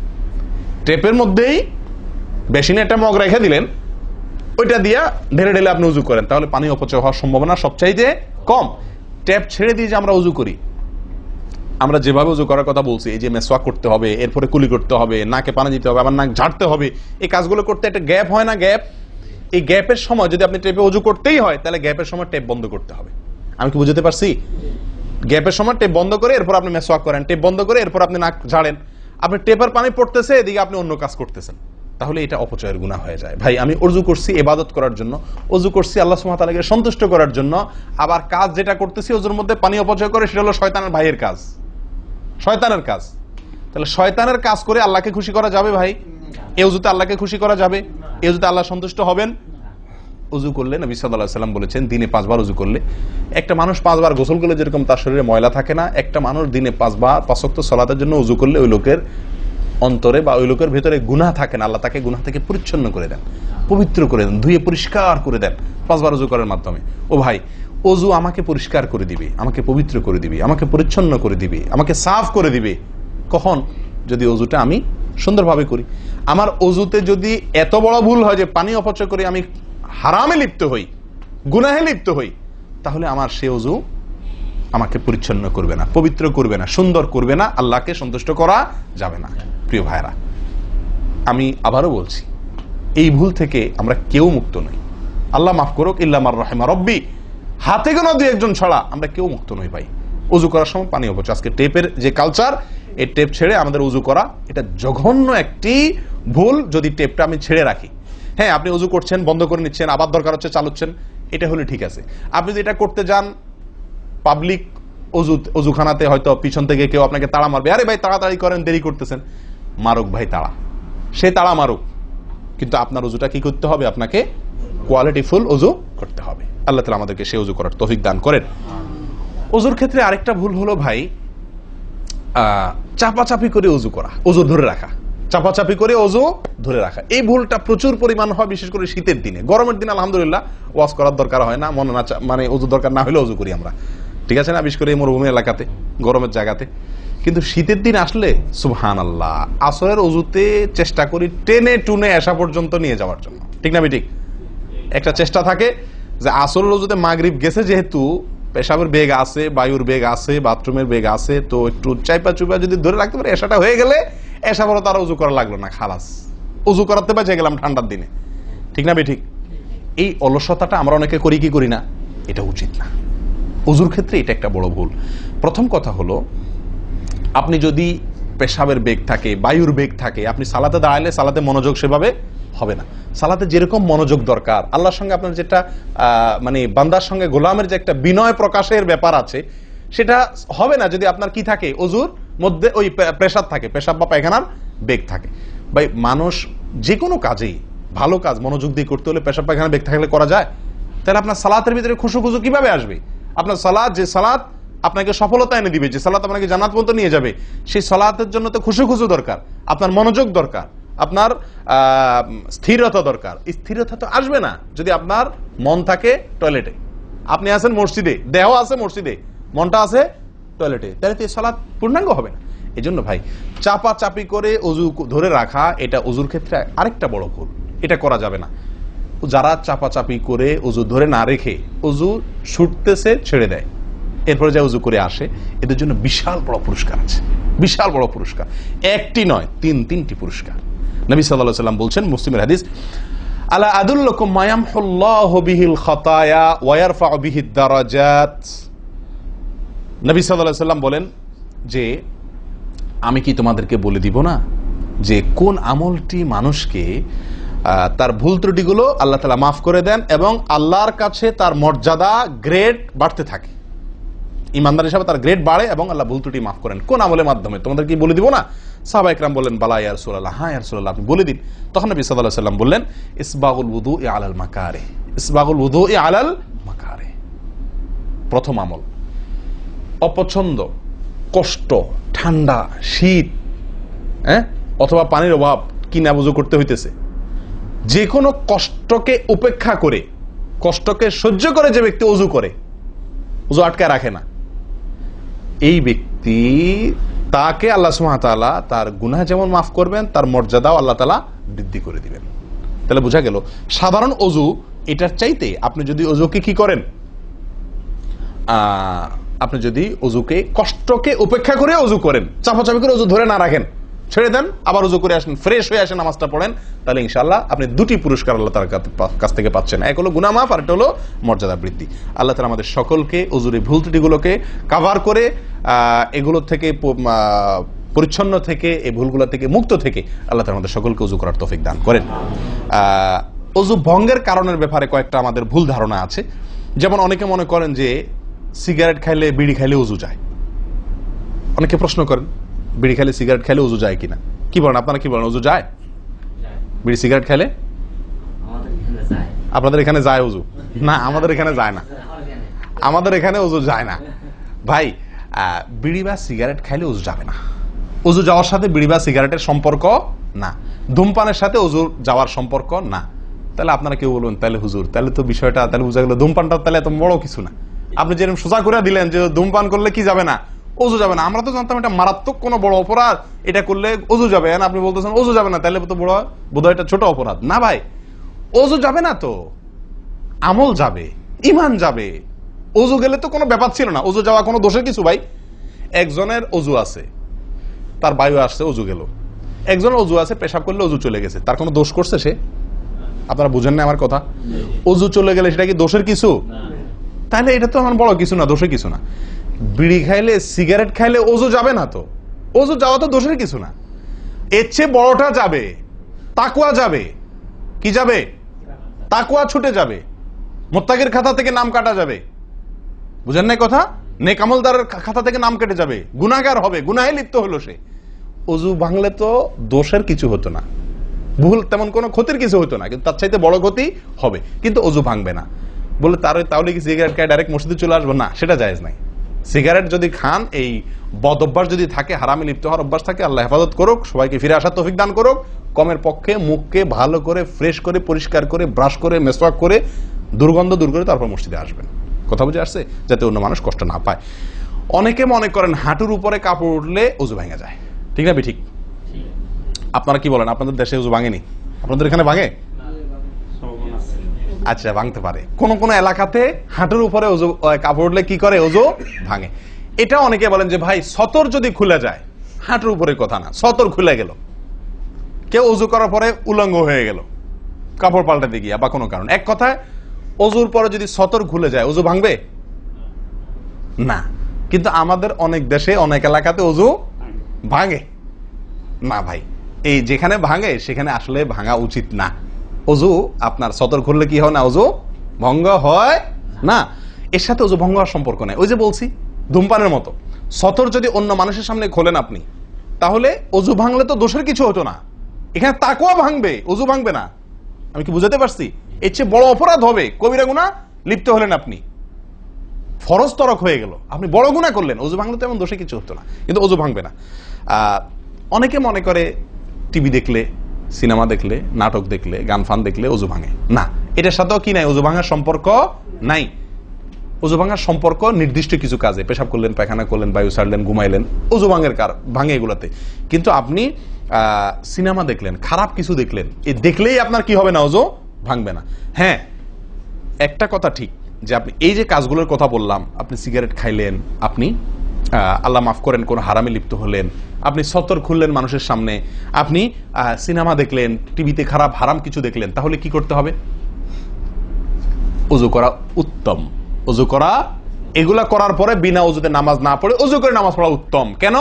টেপের মধ্যেই বেসিনে একটা মগ রেখে দিলেন, ওইটা দিয়া ঢেলে ঢেলে আপনি ওযু করেন, তাহলে পানি অপচয় হওয়ার সম্ভাবনা সবচাইতে কম। ট্যাপ ছেড়ে দিয়ে যে আমরা ওযু করি, আমরা যেভাবে ওযু করার কথা বলছি, এই যে মেসওয়াক করতে হবে, এরপরে কুলি করতে হবে, নাকে পানি দিতে হবে, আবার নাক ঝাড়তে হবে, এই কাজগুলো করতে একটা গ্যাপ হয় না, গ্যাপ। এই গ্যাপের সময় যদি আপনি টেপে ওযু করতেই হয়, তাহলে গ্যাপের সময় টেপ বন্ধ করতে হবে। আমি কি বুঝতে পারছি? গ্যাপের সময় টেপ বন্ধ করে এরপর আপনি মেসওয়াক করেন, টেপ বন্ধ করে এরপর আপনি নাক ঝাড়েন। আপনি টেপের পানি পড়তেছে, এদিকে আপনি অন্য কাজ করতেছেন, তাহলে এটা অপচয়ের গুনাহ হয়ে যায়। ভাই আমি ওযু করছি ইবাদত করার জন্য, ওযু করছি আল্লাহ সুবহানাহু ওয়া তাআলাকে সন্তুষ্ট করার জন্য, আবার কাজ যেটা করতেছি ওযুর মধ্যে পানি অপচয় করে, সেটা হলো শয়তানের ভাইয়ের কাজ, শয়তানের কাজ। তাহলে শয়তানের কাজ করে আল্লাহকে খুশি করা যাবে? ভাই এই ওযুতে আল্লাহকে খুশি করা যাবে? এই ওযুতে আল্লাহ সন্তুষ্ট হবেন? ওযু করলে নবী সাল্লাল্লাহু আলাইহি ওয়াসাল্লাম বলেছেন, দিনে 5 বার ওযু করলে, একটা মানুষ 5 বার গোসল করলে যেরকম তার শরীরে ময়লা থাকে না, একটা মানুষ দিনে 5 বার 5 ওয়াক্ত সালাতের জন্য ওযু করলে ওই লোকের অন্তরে বা ওই লোকের ভিতরে গুনাহ থাকে না, আল্লাহ তাকে গুনাহ থেকে পরিচ্ছন্ন করে দেন, পবিত্র করে দেন, ধুয়ে পরিষ্কার করে দেন 5 বার ওযু করার মাধ্যমে। ও ভাই, ওযু আমাকে পরিষ্কার করে দিবে, আমাকে পবিত্র করে দিবে, আমাকে পরিচ্ছন্ন করে দিবে, আমাকে সাফ করে দিবে। কখন? যদি ওযুটা আমি সুন্দরভাবে করি। আমার অজুতে যদি এত বড় ভুল হয় যে পানি অপচয় করে আমি হারামে লিপ্ত হই, গুনাহে লিপ্ত হই, তাহলে আমার সে অজু আমাকে পরিচ্ছন্ন করবে না, পবিত্র করবে না, সুন্দর করবে না, আল্লাহকে সন্তুষ্ট করা যাবে না। প্রিয় ভাইরা, আমি আবারও বলছি, এই ভুল থেকে আমরা কেউ মুক্ত নই। আল্লাহ মাফ করুক, ইল্লা মার রাহিমা রব্বি, হাতে গোনা দুই একজন ছাড়া আমরা কেউ মুক্ত নই ভাই। উজু করার সময় পানি অপচয়, আজকে টেপের যে কালচার, এই টেপ ছেড়ে আমাদের উজু করা, এটা জঘন্য একটি ভুল। যদি টেপটা আমি ছেড়ে রাখি, হ্যাঁ আপনি উজু করছেন, বন্ধ করে নিচ্ছেন, আবার দরকার হচ্ছে চালাচ্ছেন, এটা হলে ঠিক আছে। আপনি যদি এটা করতে যান পাবলিক অজুখানাতে, হয়তো পিছন থেকে কেউ আপনাকে তাড়া মারবে, আরে ভাই তাড়াতাড়ি করেন, দেরি করতেছেন, মারুক ভাই তাড়া, সে তাড়া মারুক, কিন্তু আপনার উজুটা কি করতে হবে? আপনাকে কোয়ালিটিফুল উজু করতে হবে। আল্লাহ তাআলা আমাদেরকে সে উজু করার তৌফিক দান করেন। উজুর ক্ষেত্রে আরেকটা ভুল হলো ভাই, চাপাচাপি করে উজু করা, উজু ধরে রাখা, চাপাচাপি করে উজু ধরে রাখা, এই ভুলটা প্রচুর পরিমাণ হয়, বিশেষ করে শীতের দিনে। গরমের দিনে আলহামদুলিল্লাহ ওয়াজ করার দরকার হয় না, মনে না মানে উজু দরকার না হলে উজু করি আমরা, ঠিক আছে না, বিশেষ করে মরুভূমি এলাকাতে, গরমের জায়গাতে। কিন্তু শীতের দিন আসলে সুবহানাল্লাহ, আসরের উজুতে চেষ্টা করি টেনে টুনে আসা পর্যন্ত নিয়ে যাওয়ার জন্য, ঠিক না ঠিক? একটা চেষ্টা থাকে যে আসরের উজুতে মাগরিব গেছে, যেহেতু পেশাবের বেগ আছে, বায়ুর বেগ আছে, বাথরুমের বেগ আছে, তো একটু চাইপা চুপা যদি ধরে রাখতে পারে, এসাটা হয়ে গেলে এসা বড় তারা উজু করা লাগলো না, খালাস, উজু করাতে বেঁচে গেলাম ঠান্ডার দিনে, ঠিক না ঠিক? এই অলসতাটা আমরা অনেকে করি কি করি না, এটা উচিত না। উজুর ক্ষেত্রে এটা একটা বড় ভুল। প্রথম কথা হলো, আপনি যদি পেশাবের বেগ থাকে, বায়ুর বেগ থাকে, আপনি সালাতে দাঁড়ালে সালাতে মনোযোগ সেভাবে হবে না। সালাতে যেরকম মনোযোগ দরকার, আল্লাহর সঙ্গে আপনার যেটা মানে বান্দার সঙ্গে গোলামের যে একটা বিনয় প্রকাশের ব্যাপার আছে, সেটা হবে না যদি আপনার কি থাকে, অজুর মধ্যে ওই প্রেসার থাকে, পেশাব বা পায়খানার বেগ থাকে। ভাই মানুষ যে কোনো কাজেই, ভালো কাজ মনোযোগ দিয়ে করতে হলে পেশাব পায়খানার বেগ থাকলে করা যায়? তাহলে আপনার সালাতের ভিতরে খুশু খুশু কিভাবে আসবে? আপনার সালাত, যে সালাত আপনাকে সফলতা এনে দিবে, যে সালাত আপনাকে জান্নাত পর্যন্ত নিয়ে যাবে, সেই সালাতের জন্য তো খুশু খুশু দরকার, আপনার মনোযোগ দরকার, আপনার স্থিরতা দরকার। স্থিরতা তো আসবে না যদি আপনার মন থাকে টয়লেটে। আপনি আছেন মসজিদে, দেহ আছে মসজিদে, মনটা আছে টয়লেটে, তাহলে তো সালাত পূর্ণাঙ্গ হবে না। এই জন্য ভাই চাপা চাপি করে অজু ধরে রাখা, এটা অজুর ক্ষেত্রে আরেকটা বড় ভুল, এটা করা যাবে না। যারা চাপাচাপি করে অজু ধরে না রেখে অজু ছুটতেছে, ছেড়ে দেয়, এরপরে যা উজু করে আসে, এদের জন্য বিশাল বড় পুরস্কার আছে, বিশাল বড় পুরস্কার, একটি নয়, তিনটি পুরস্কার। নবী সাল্লাল্লাহু আলাইহি ওয়াসাল্লাম বলছেন, মুসলিমের হাদিস, আলা আদুল্লুকুম মা ইয়ামহুল্লাহু বিহিল খাতায়া ওয়া ইয়ারফাউ বিহিদ দারাজাত। নবী সাল্লাল্লাহু আলাইহি ওয়াসাল্লাম বলেন যে, আমি কি তোমাদেরকে বলে দিব না যে কোন আমলটি মানুষকে তার ভুল ত্রুটিগুলো আল্লাহ তাআলা মাফ করে দেন এবং আল্লাহর কাছে তার মর্যাদা, গ্রেড বাড়তে থাকে, ইমানদার হিসাবে তার গ্রেড বাড়ে এবং আল্লাহ ভুল ত্রুটি মাফ করেন। কোন আমলের মাধ্যমে? তোমাদের কি বলে দিব না? সাহাবা ইকরাম বললেন, বালা ইয়া রাসূলুল্লাহ, হ্যাঁ ইয়া রাসূলুল্লাহ, আপনি বলে দিন। তখন নবী সাল্লাল্লাহু আলাইহি ওয়াসাল্লাম বললেন, ইসবাগুল wudu'i আলাল মাকারিহ, ইসবাগুল wudu'i আলাল মাকারিহ। প্রথম আমল, অপছন্দ, কষ্ট, ঠান্ডা, শীত, অথবা পানির অভাব, কি না বুঝু করতে হইতেছে, যে কোনো কষ্টকে উপেক্ষা করে, কষ্টকে সহ্য করে যে ব্যক্তি ওযু করে, ওযু আটকায় রাখে না, এই ব্যক্তি, তাকে আল্লাহ সুবহানাহু ওয়া তাআলা তার গুনাহ যেমন মাফ করবেন, তার মর্যাদাও আল্লাহ তাআলা বৃদ্ধি করে দিবেন। তাহলে বোঝা গেল, সাধারণ ওযু এটার চাইতে আপনি যদি ওযুকে কি করেন, আপনি যদি ওযুকে, কষ্টকে উপেক্ষা করে ওযু করেন, চাপাচাপি করে ওযু ধরে না রাখেন, ছেড়ে দেন, আবার ওযু করে আসেন, ফ্রেশ হয়ে আসেন, নামাজটা পড়েন, তাহলে ইনশাআল্লাহ আপনি দুটি পুরস্কার আল্লাহ তাআলার কাছ থেকে পাচ্ছেন। এক হলো গুনাহ মাফ, আর একটা হলো মর্যাদা বৃদ্ধি। আল্লাহ তাআলা আমাদের সকলকে ওযুর ভুল ত্রুটিগুলোকে কভার করে এগুলো থেকে পরিচ্ছন্ন থেকে, এই ভুলগুলো থেকে মুক্ত থেকে আল্লাহ তাআলা আমাদের সকলকে ওযু করার তৌফিক দান করেন। ওযু ভঙ্গের কারণের ব্যাপারে কয়েকটা আমাদের ভুল ধারণা আছে। যেমন অনেকে মনে করেন যে সিগারেট খাইলে, বিড়ি খাইলে ওযু যায়। অনেকে প্রশ্ন করেন, বিড়ি খাইলে, সিগারেট খাইলে ওযু যায় কিনা? কি বলেন আপনারা, কি বলেন, ওযু যায়? বিড়ি সিগারেট খাইলে? আপনাদের এখানে যায় ওযু? না, আমাদের এখানে যায় না, আমাদের এখানে ওযু যায় না ভাই। বিড়ি বা সিগারেট খাইলে ওযু যাবে না। ওযু যাওয়ার সাথে বিড়ি বা সিগারেটের সম্পর্ক না, ধূমপানের সাথে ওযু যাওয়ার সম্পর্ক না। তাহলে আপনারা কেউ বলবেন, তাহলে হুজুর, তাহলে তো বিষয়টা, তাহলে বোঝা গেল ধূমপানটা তাহলে এত বড় কিছু না। আপনি যেরকম সোজা করে দিলেন যে ধূমপান করলে কি যাবে না, ওযু যাবে না। আমরা তো জানতাম এটা মারাত্মক কোনো বড় অপরাধ, এটা করলে ওযু যাবে, আপনি বলতেছেন ওযু যাবে না, তাহলে তো বোধহয় এটা ছোট অপরাধ না ভাই। ওযু যাবে না তো আমল যাবে, ঈমান যাবে। ওযু গেলে তো কোনো ব্যাপার ছিল না, ওযু যাওয়া কোনো দোষের কিছু ভাই। একজনের ওযু আছে, তার বায়ু আসছে, ওযু গেল। একজনের ওযু আছে, পেশাব করলে ওযু চলে গেছে, তার কোনো দোষ করছে সে? আপনারা বুঝেন না আমার কথা? ওযু চলে গেলে সেটা কি দোষের কিছু? তাহলে এটা তো আমার বড় কিছু না, দোষের কিছু না। বিড়ি খাইলে, সিগারেট খাইলে ওযু যাবে না তো, ওযু যাওয়া তো দোষের কিছু না। এর চেয়ে বড়টা যাবে, তাকওয়া যাবে। কি যাবে? তাকওয়া ছুটে যাবে, মুত্তাকির খাতা থেকে নাম কাটা যাবে। বুঝেন না কথা? নেক আমলদারের খাতা থেকে নাম কেটে যাবে, গুনাহগার হবে, গুনাহে লিপ্ত হলো সে। ওযু ভাঙলে তো দোষের কিছু হতো না, ভুল তেমন কোনো ক্ষতির কিছু হতো না, কিন্তু তার চাইতে বড় ক্ষতি হবে। কিন্তু ওযু ভাঙবে না বলে তাহলে কি সিগারেট খায় ডাইরেক্ট মসজিদে চলে আসবো? না, সেটা জায়েজ নাই। সিগারেট যদি খান, এই বদ অভ্যাস যদি থাকে, হারামে লিপ্ত হওয়ার অভ্যাস থাকে, আল্লাহ হেফাজত করুক, সবাইকে ফিরে আসার তৌফিক দান করুক। কমের পক্ষে মুখকে ভালো করে ফ্রেশ করে, পরিষ্কার করে, ব্রাশ করে, মেসওয়াক করে, দুর্গন্ধ দূর করে তারপর মসজিদে আসবেন। কথা বুঝে আসছে? যাতে অন্য মানুষ কষ্ট না পায়। অনেকে মনে করেন হাঁটুর উপরে কাপড় উঠলে ওযু ভেঙে যায়, ঠিক না? ঠিক। আপনারা কি বলেন? আপনাদের দেশে ওযু ভাঙেনি? আপনাদের এখানে ভাঙে? আচ্ছা, ভাঙতে পারে। কোন কোন এলাকাতে হাঁটুর উপরে ওযু কাপড় উঠলে কি করে? ওযু ভাঙে। এটা অনেকে বলেন যে ভাই সতর যদি খুলে যায়, হাঁটুর উপরে কথা না, সতর খুলে গেল, কেউ ওযু করার পরে উলঙ্গ হয়ে গেল কাপড় পাল্টাতে গিয়া বা কোনো কারণ, এক কথায় ওযুর পরে যদি সতর খুলে যায় ওযু ভাঙবে না। কিন্তু আমাদের অনেক দেশে, অনেক এলাকাতে ওযু ভাঙে না ভাই। এই যেখানে ভাঙে সেখানে আসলে ভাঙা উচিত না। ওযু আপনার সতর খুললে কি হয় না? ওযু ভঙ্গ হয় না। এর সাথে ওযু ভঙ্গ হওয়ার সম্পর্ক নেই। ওই যে বলছি, ধূমপানের মতো। সতর যদি অন্য মানুষের সামনে খোলেন আপনি, তাহলে ওযু ভাঙলে তো দোষের কিছু হতো না। এখানে তাকওয়া ভাঙবে, ওযু ভাঙবে না। আমি কি বুঝাতে পারছি? এর চেয়ে বড় অপরাধ হবে, কবিরা গুনাহ লিপ্ত হলেন আপনি, ফরজ তরক হয়ে গেল, আপনি বড় গুনাহ করলেন। ওযু ভাঙলে তো এমন দোষে কিছু হতো না, কিন্তু ওযু ভাঙবে না। অনেকে মনে করে টিভি দেখলে, সিনেমা দেখলে, নাটক দেখলে, গান ফান দেখলে ওযু ভাঙে না। এটার সাথেও কি নাই? ওযু ভাঙার সম্পর্ক নাই। ওযু ভাঙার সম্পর্ক নির্দিষ্ট কিছু কাজে, পেশাব করলেন, পায়খানা করলেন, বায়ু ছাড়লেন, ঘুমাইলেন, ওযু ভাঙে এগুলাতে। কিন্তু আপনি সিনেমা দেখলেন, খারাপ কিছু দেখলেন, দেখলেই আপনার কি হবে না? ওযু ভাঙবে না। হ্যাঁ, একটা কথা ঠিক যে আপনি এই যে কাজগুলোর কথা বললাম, আপনি সিগারেট খাইলেন, আপনি আল্লাহ মাফ করেন কোন হারামে লিপ্ত হলেন, আপনি সতর খুললেন মানুষের সামনে, আপনি সিনেমা দেখলেন, টিভিতে খারাপ হারাম কিছু দেখলেন, তাহলে কি করতে হবে? ওযু করা উত্তম। ওযু করা, এগুলা করার পরে বিনা ওযুতে নামাজ না পড়ে ওযু করে নামাজ পড়া উত্তম। কেন?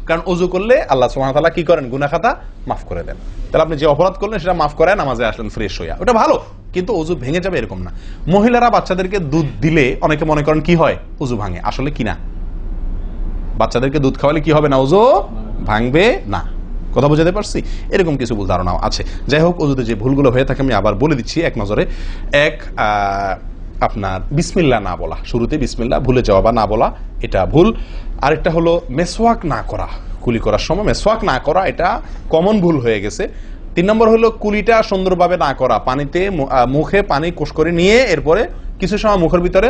কারণ ওযু করলে আল্লাহ সুবহানাহু ওয়া তাআলা কি করেন? গুনাহ খাতা মাফ করে দেন। তাহলে আপনি যে অপরাধ করলেন সেটা মাফ করে নামাজে আসলেন ফ্রেশ হইয়া, ওটা ভালো। কিন্তু ওযু ভেঙে যাবে এরকম না। মহিলারা বাচ্চাদেরকে দুধ দিলে অনেকে মনে করেন কি হয়? ওযু ভাঙে। আসলে কি না, বাচ্চাদেরকে দুধ খাওয়ালে কি হবে না? ওযু ভাঙবে না। কথা বুঝাতে পারছি? এরকম কিছু ভুল ধারণাও আছে। যাই হোক, ওযুতে যে ভুলগুলো হয়ে থাকে আমি আবার বলে দিচ্ছি এক নজরে। এক, আপনার বিসমিল্লাহ না বলা, শুরুতে বিসমিল্লাহ ভুলে যাওয়া বা না বলা, এটা ভুল। আরেকটা হলো মেসওয়াক না করা, কুলি করার সময় মেসওয়াক না করা, এটা কমন ভুল হয়ে গেছে। 3 নম্বর হলো কুলিটা সুন্দরভাবে না করা, পানিতে মুখে পানি কোষ করে নিয়ে এরপরে কিছু সময় মুখের ভিতরে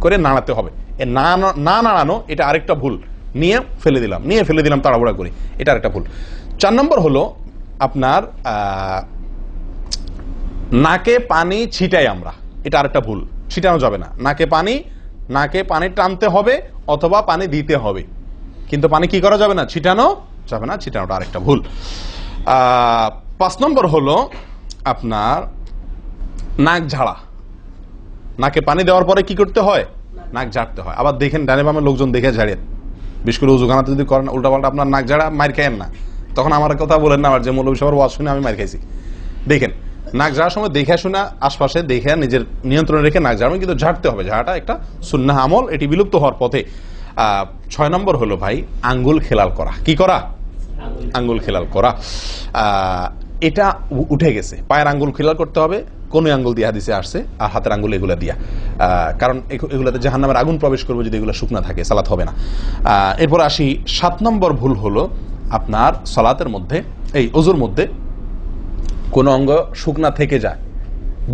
করে নাড়াতে হবে। না নাড়ানো, এটা আরেকটা ভুল। নিয়ে ফেলে দিলাম তাড়াহুড়া করে, এটা আরেকটা ভুল। 4 নম্বর হলো আপনার নাকে পানি ছিটাই আমরা, এটা আরেকটা ভুল। ছিটানো যাবে না নাকে পানি টানতে হবে অথবা পানি দিতে হবে, কিন্তু পানি কি করা যাবে না? ছিটানো যাবে না, ছিটানোটা আরেকটা ভুল। 5 নম্বর হলো আপনার নাক ঝাড়া। নাকে পানি দেওয়ার পরে কি করতে হয়? নাক ঝাড়তে হয়। আবার দেখেন ডানে বামে লোকজন দেখে ঝাড়েন, বিশেষ করে উজুখানাতে যদি করেন উল্টাপাল্টা, আপনার নাক ঝাড়া মার খায়েন না, তখন আমার কথা বলেন না আমার যে মৌলভী সাহেবের ওয়াজ শুনে আমি মার খাইছি। দেখেন, নাক ঝাড়ার সময় দেখে শুনে আশপাশে দেখে নিজের নিয়ন্ত্রণে রেখে নাক ঝাড়বেন, কিন্তু ঝাড়তে হবে। ঝাড়াটা একটা সুন্নাহ আমল, এটি বিলুপ্ত হওয়ার পথে। 6 নম্বর হলো ভাই আঙ্গুল খেলাল করা। কি করা? আঙ্গুল খেলাল করা। এটা উঠে গেছে, পায়ের আঙ্গুল খেলাল করতে হবে। কোন আঙ্গুল দিয়ে হাদিসে আসছে, আর হাতের আঙ্গুল এগুলা দিয়া, কারণ এগুলাতে জাহান্নামের আগুন প্রবেশ করবে যদি এগুলো শুকনা থাকে, সালাত হবে না। এরপর আসি 7 নম্বর ভুল হলো আপনার সালাতের মধ্যে, এই ওযুর মধ্যে কোন অঙ্গ শুকনা থেকে যায়,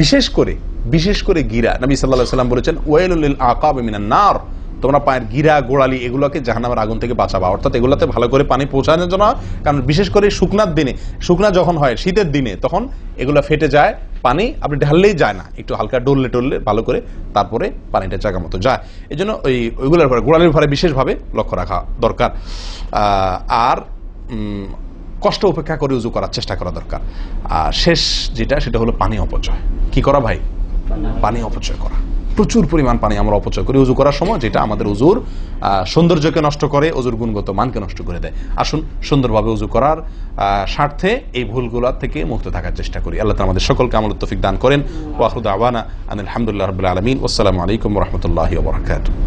বিশেষ করে গিরা। নবী সাল্লাল্লাহু আলাইহি ওয়াসাল্লাম বলেছেন ওয়াইলুল লিল আকাব মিনান নার, তোমরা পায়ের গিরা গোড়ালি এগুলোকে জাহান্নামের আগুন থেকে বাঁচাবা, অর্থাৎ এগুলোতে ভালো করে পানি পৌঁছানোর জন্য। কারণ বিশেষ করে শুকনার দিনে, শুকনা যখন হয় শীতের দিনে, তখন এগুলো ফেটে যায়, পানি আপনি ঢাললেই যায় না, একটু হালকা ডললে টললে ভালো করে তারপরে পানিটা জায়গা মতো যায়। এই জন্য ওইগুলোর উপরে গোড়ালির উপরে বিশেষভাবে লক্ষ্য রাখা দরকার। আর কষ্ট উপেক্ষা করে উজু করার চেষ্টা করা দরকার। আর শেষ যেটা, সেটা হলো পানি অপচয়। কি করা ভাই? পানি অপচয় করা। প্রচুর পরিমাণ পানি আমরা অপচয় করি উজু করার সময়, যেটা আমাদের উজুর সৌন্দর্যকে নষ্ট করে, উজুর গুণগত মানকে নষ্ট করে দেয়। আসুন সুন্দরভাবে উজু করার স্বার্থে এই ভুলগুলোর থেকে মুক্ত থাকার চেষ্টা করি। আল্লাহ তাআলা আমাদের সকলকে আমলের তৌফিক দান করেন। ওয়া আখিরু দাওয়ানা আনিল হামদুলিল্লাহি রাব্বিল আলামিন। আসসালামু আলাইকুম ওয়া রাহমাতুল্লাহি ওয়া বারাকাতুহু।